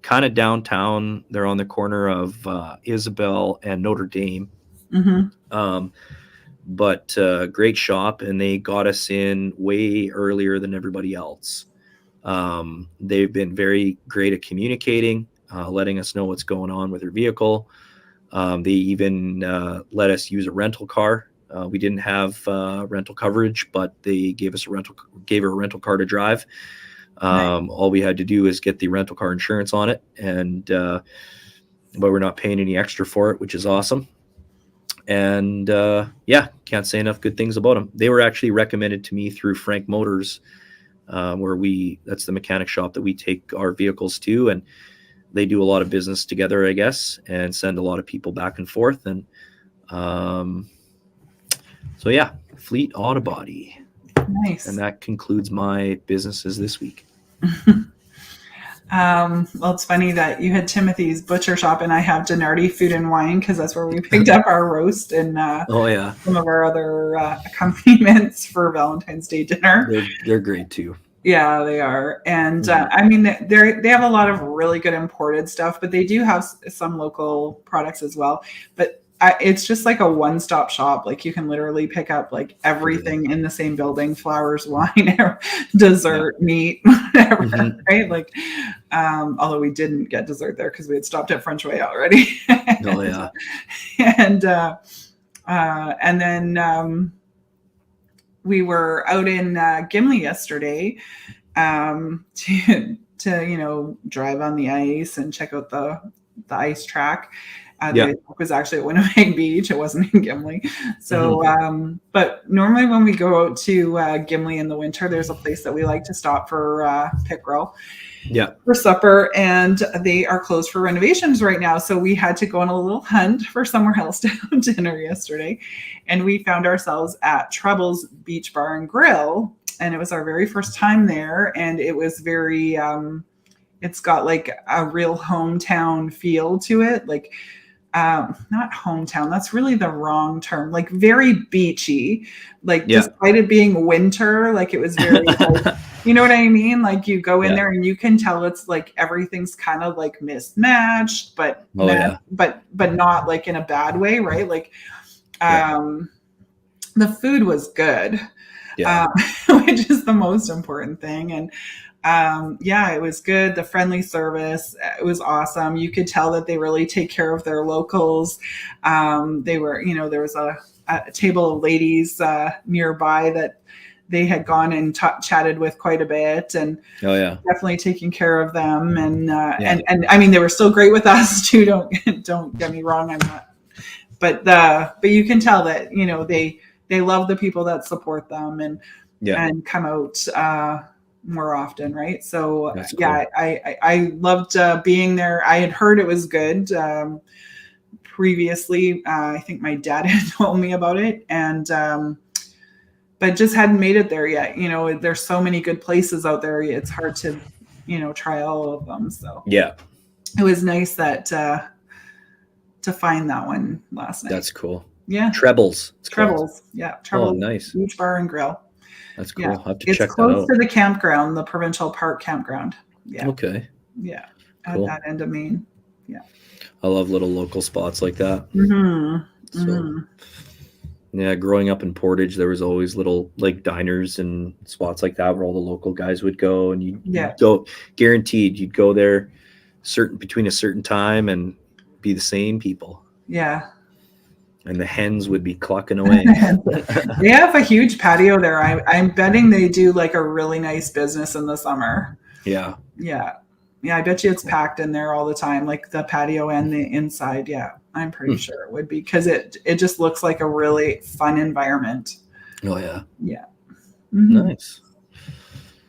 kind of downtown. They're on the corner of Isabel and Notre Dame. But great shop, and they got us in way earlier than everybody else. They've been very great at communicating, letting us know what's going on with their vehicle. They even let us use a rental car. We didn't have rental coverage, but they gave her a rental car to drive. All we had to do is get the rental car insurance on it, and but we're not paying any extra for it, which is awesome. And can't say enough good things about them. They were actually recommended to me through Frank Motors, that's the mechanic shop that we take our vehicles to, and they do a lot of business together, I guess, and send a lot of people back and forth. And So yeah, Fleet Auto Body. Nice. And that concludes my businesses this week. Well, it's funny that you had Timothy's Butcher Shop and I have Nardi Food and Wine because that's where we picked up our roast and some of our other accompaniments for Valentine's Day dinner. They're great too. Yeah, they are. And I mean, they have a lot of really good imported stuff, but they do have some local products as well. But it's just like a one-stop shop. Like you can literally pick up like everything in the same building: flowers, wine, dessert, meat, whatever. Right? Like, although we didn't get dessert there because we had stopped at French Way already. Oh yeah. And then we were out in Gimli yesterday to drive on the ice and check out the ice track. The walk was actually at Winnipeg Beach. It wasn't in Gimli. So, but normally when we go out to Gimli in the winter, there's a place that we like to stop for pickerel. For supper, and they are closed for renovations right now. So we had to go on a little hunt for somewhere else to have dinner yesterday. And we found ourselves at Trebles Beach Bar and Grill. And it was our very first time there. And it was very, it's got like a real hometown feel to it. Like, not hometown, that's really the wrong term, like very beachy, like despite it being winter, like it was very like, you know what I mean? Like you go in there and you can tell it's like everything's kind of like mismatched, but but not like in a bad way, right? Like the food was good, which is the most important thing. And it was good. The friendly service, it was awesome. You could tell that they really take care of their locals. They were, there was a table of ladies nearby that they had gone and chatted with quite a bit, and definitely taking care of them. And I mean, they were still great with us too. Don't get me wrong. I'm not, but you can tell that, they love the people that support them and come out, more often, right? So cool. I loved being there. I had heard it was good previously. I think my dad had told me about it, and but just hadn't made it there yet. There's so many good places out there. It's hard to try all of them. So it was nice that to find that one last night. That's cool. Trebles. Trebles. Oh, nice. Beach Bar and Grill. That's cool. I'll have to check that out. It's close to the campground, the Provincial Park campground. Okay. Cool. At that end of Maine. I love little local spots like that. Growing up in Portage, there was always little like diners and spots like that where all the local guys would go, and you'd go, guaranteed you'd go there between a certain time and be the same people. And the hens would be clucking away. They have a huge patio there. I'm betting they do like a really nice business in the summer. Yeah. I bet you it's packed in there all the time, like the patio and the inside. I'm pretty sure it would be, because it just looks like a really fun environment. Oh yeah. Nice.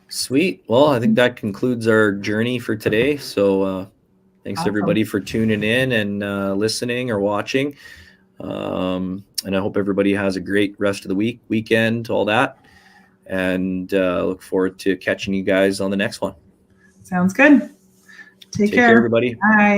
Sweet. Well, I think that concludes our journey for today. So thanks everybody for tuning in and listening or watching. And I hope everybody has a great rest of the weekend, all that. And look forward to catching you guys on the next one. Sounds good. Take care, everybody. Bye.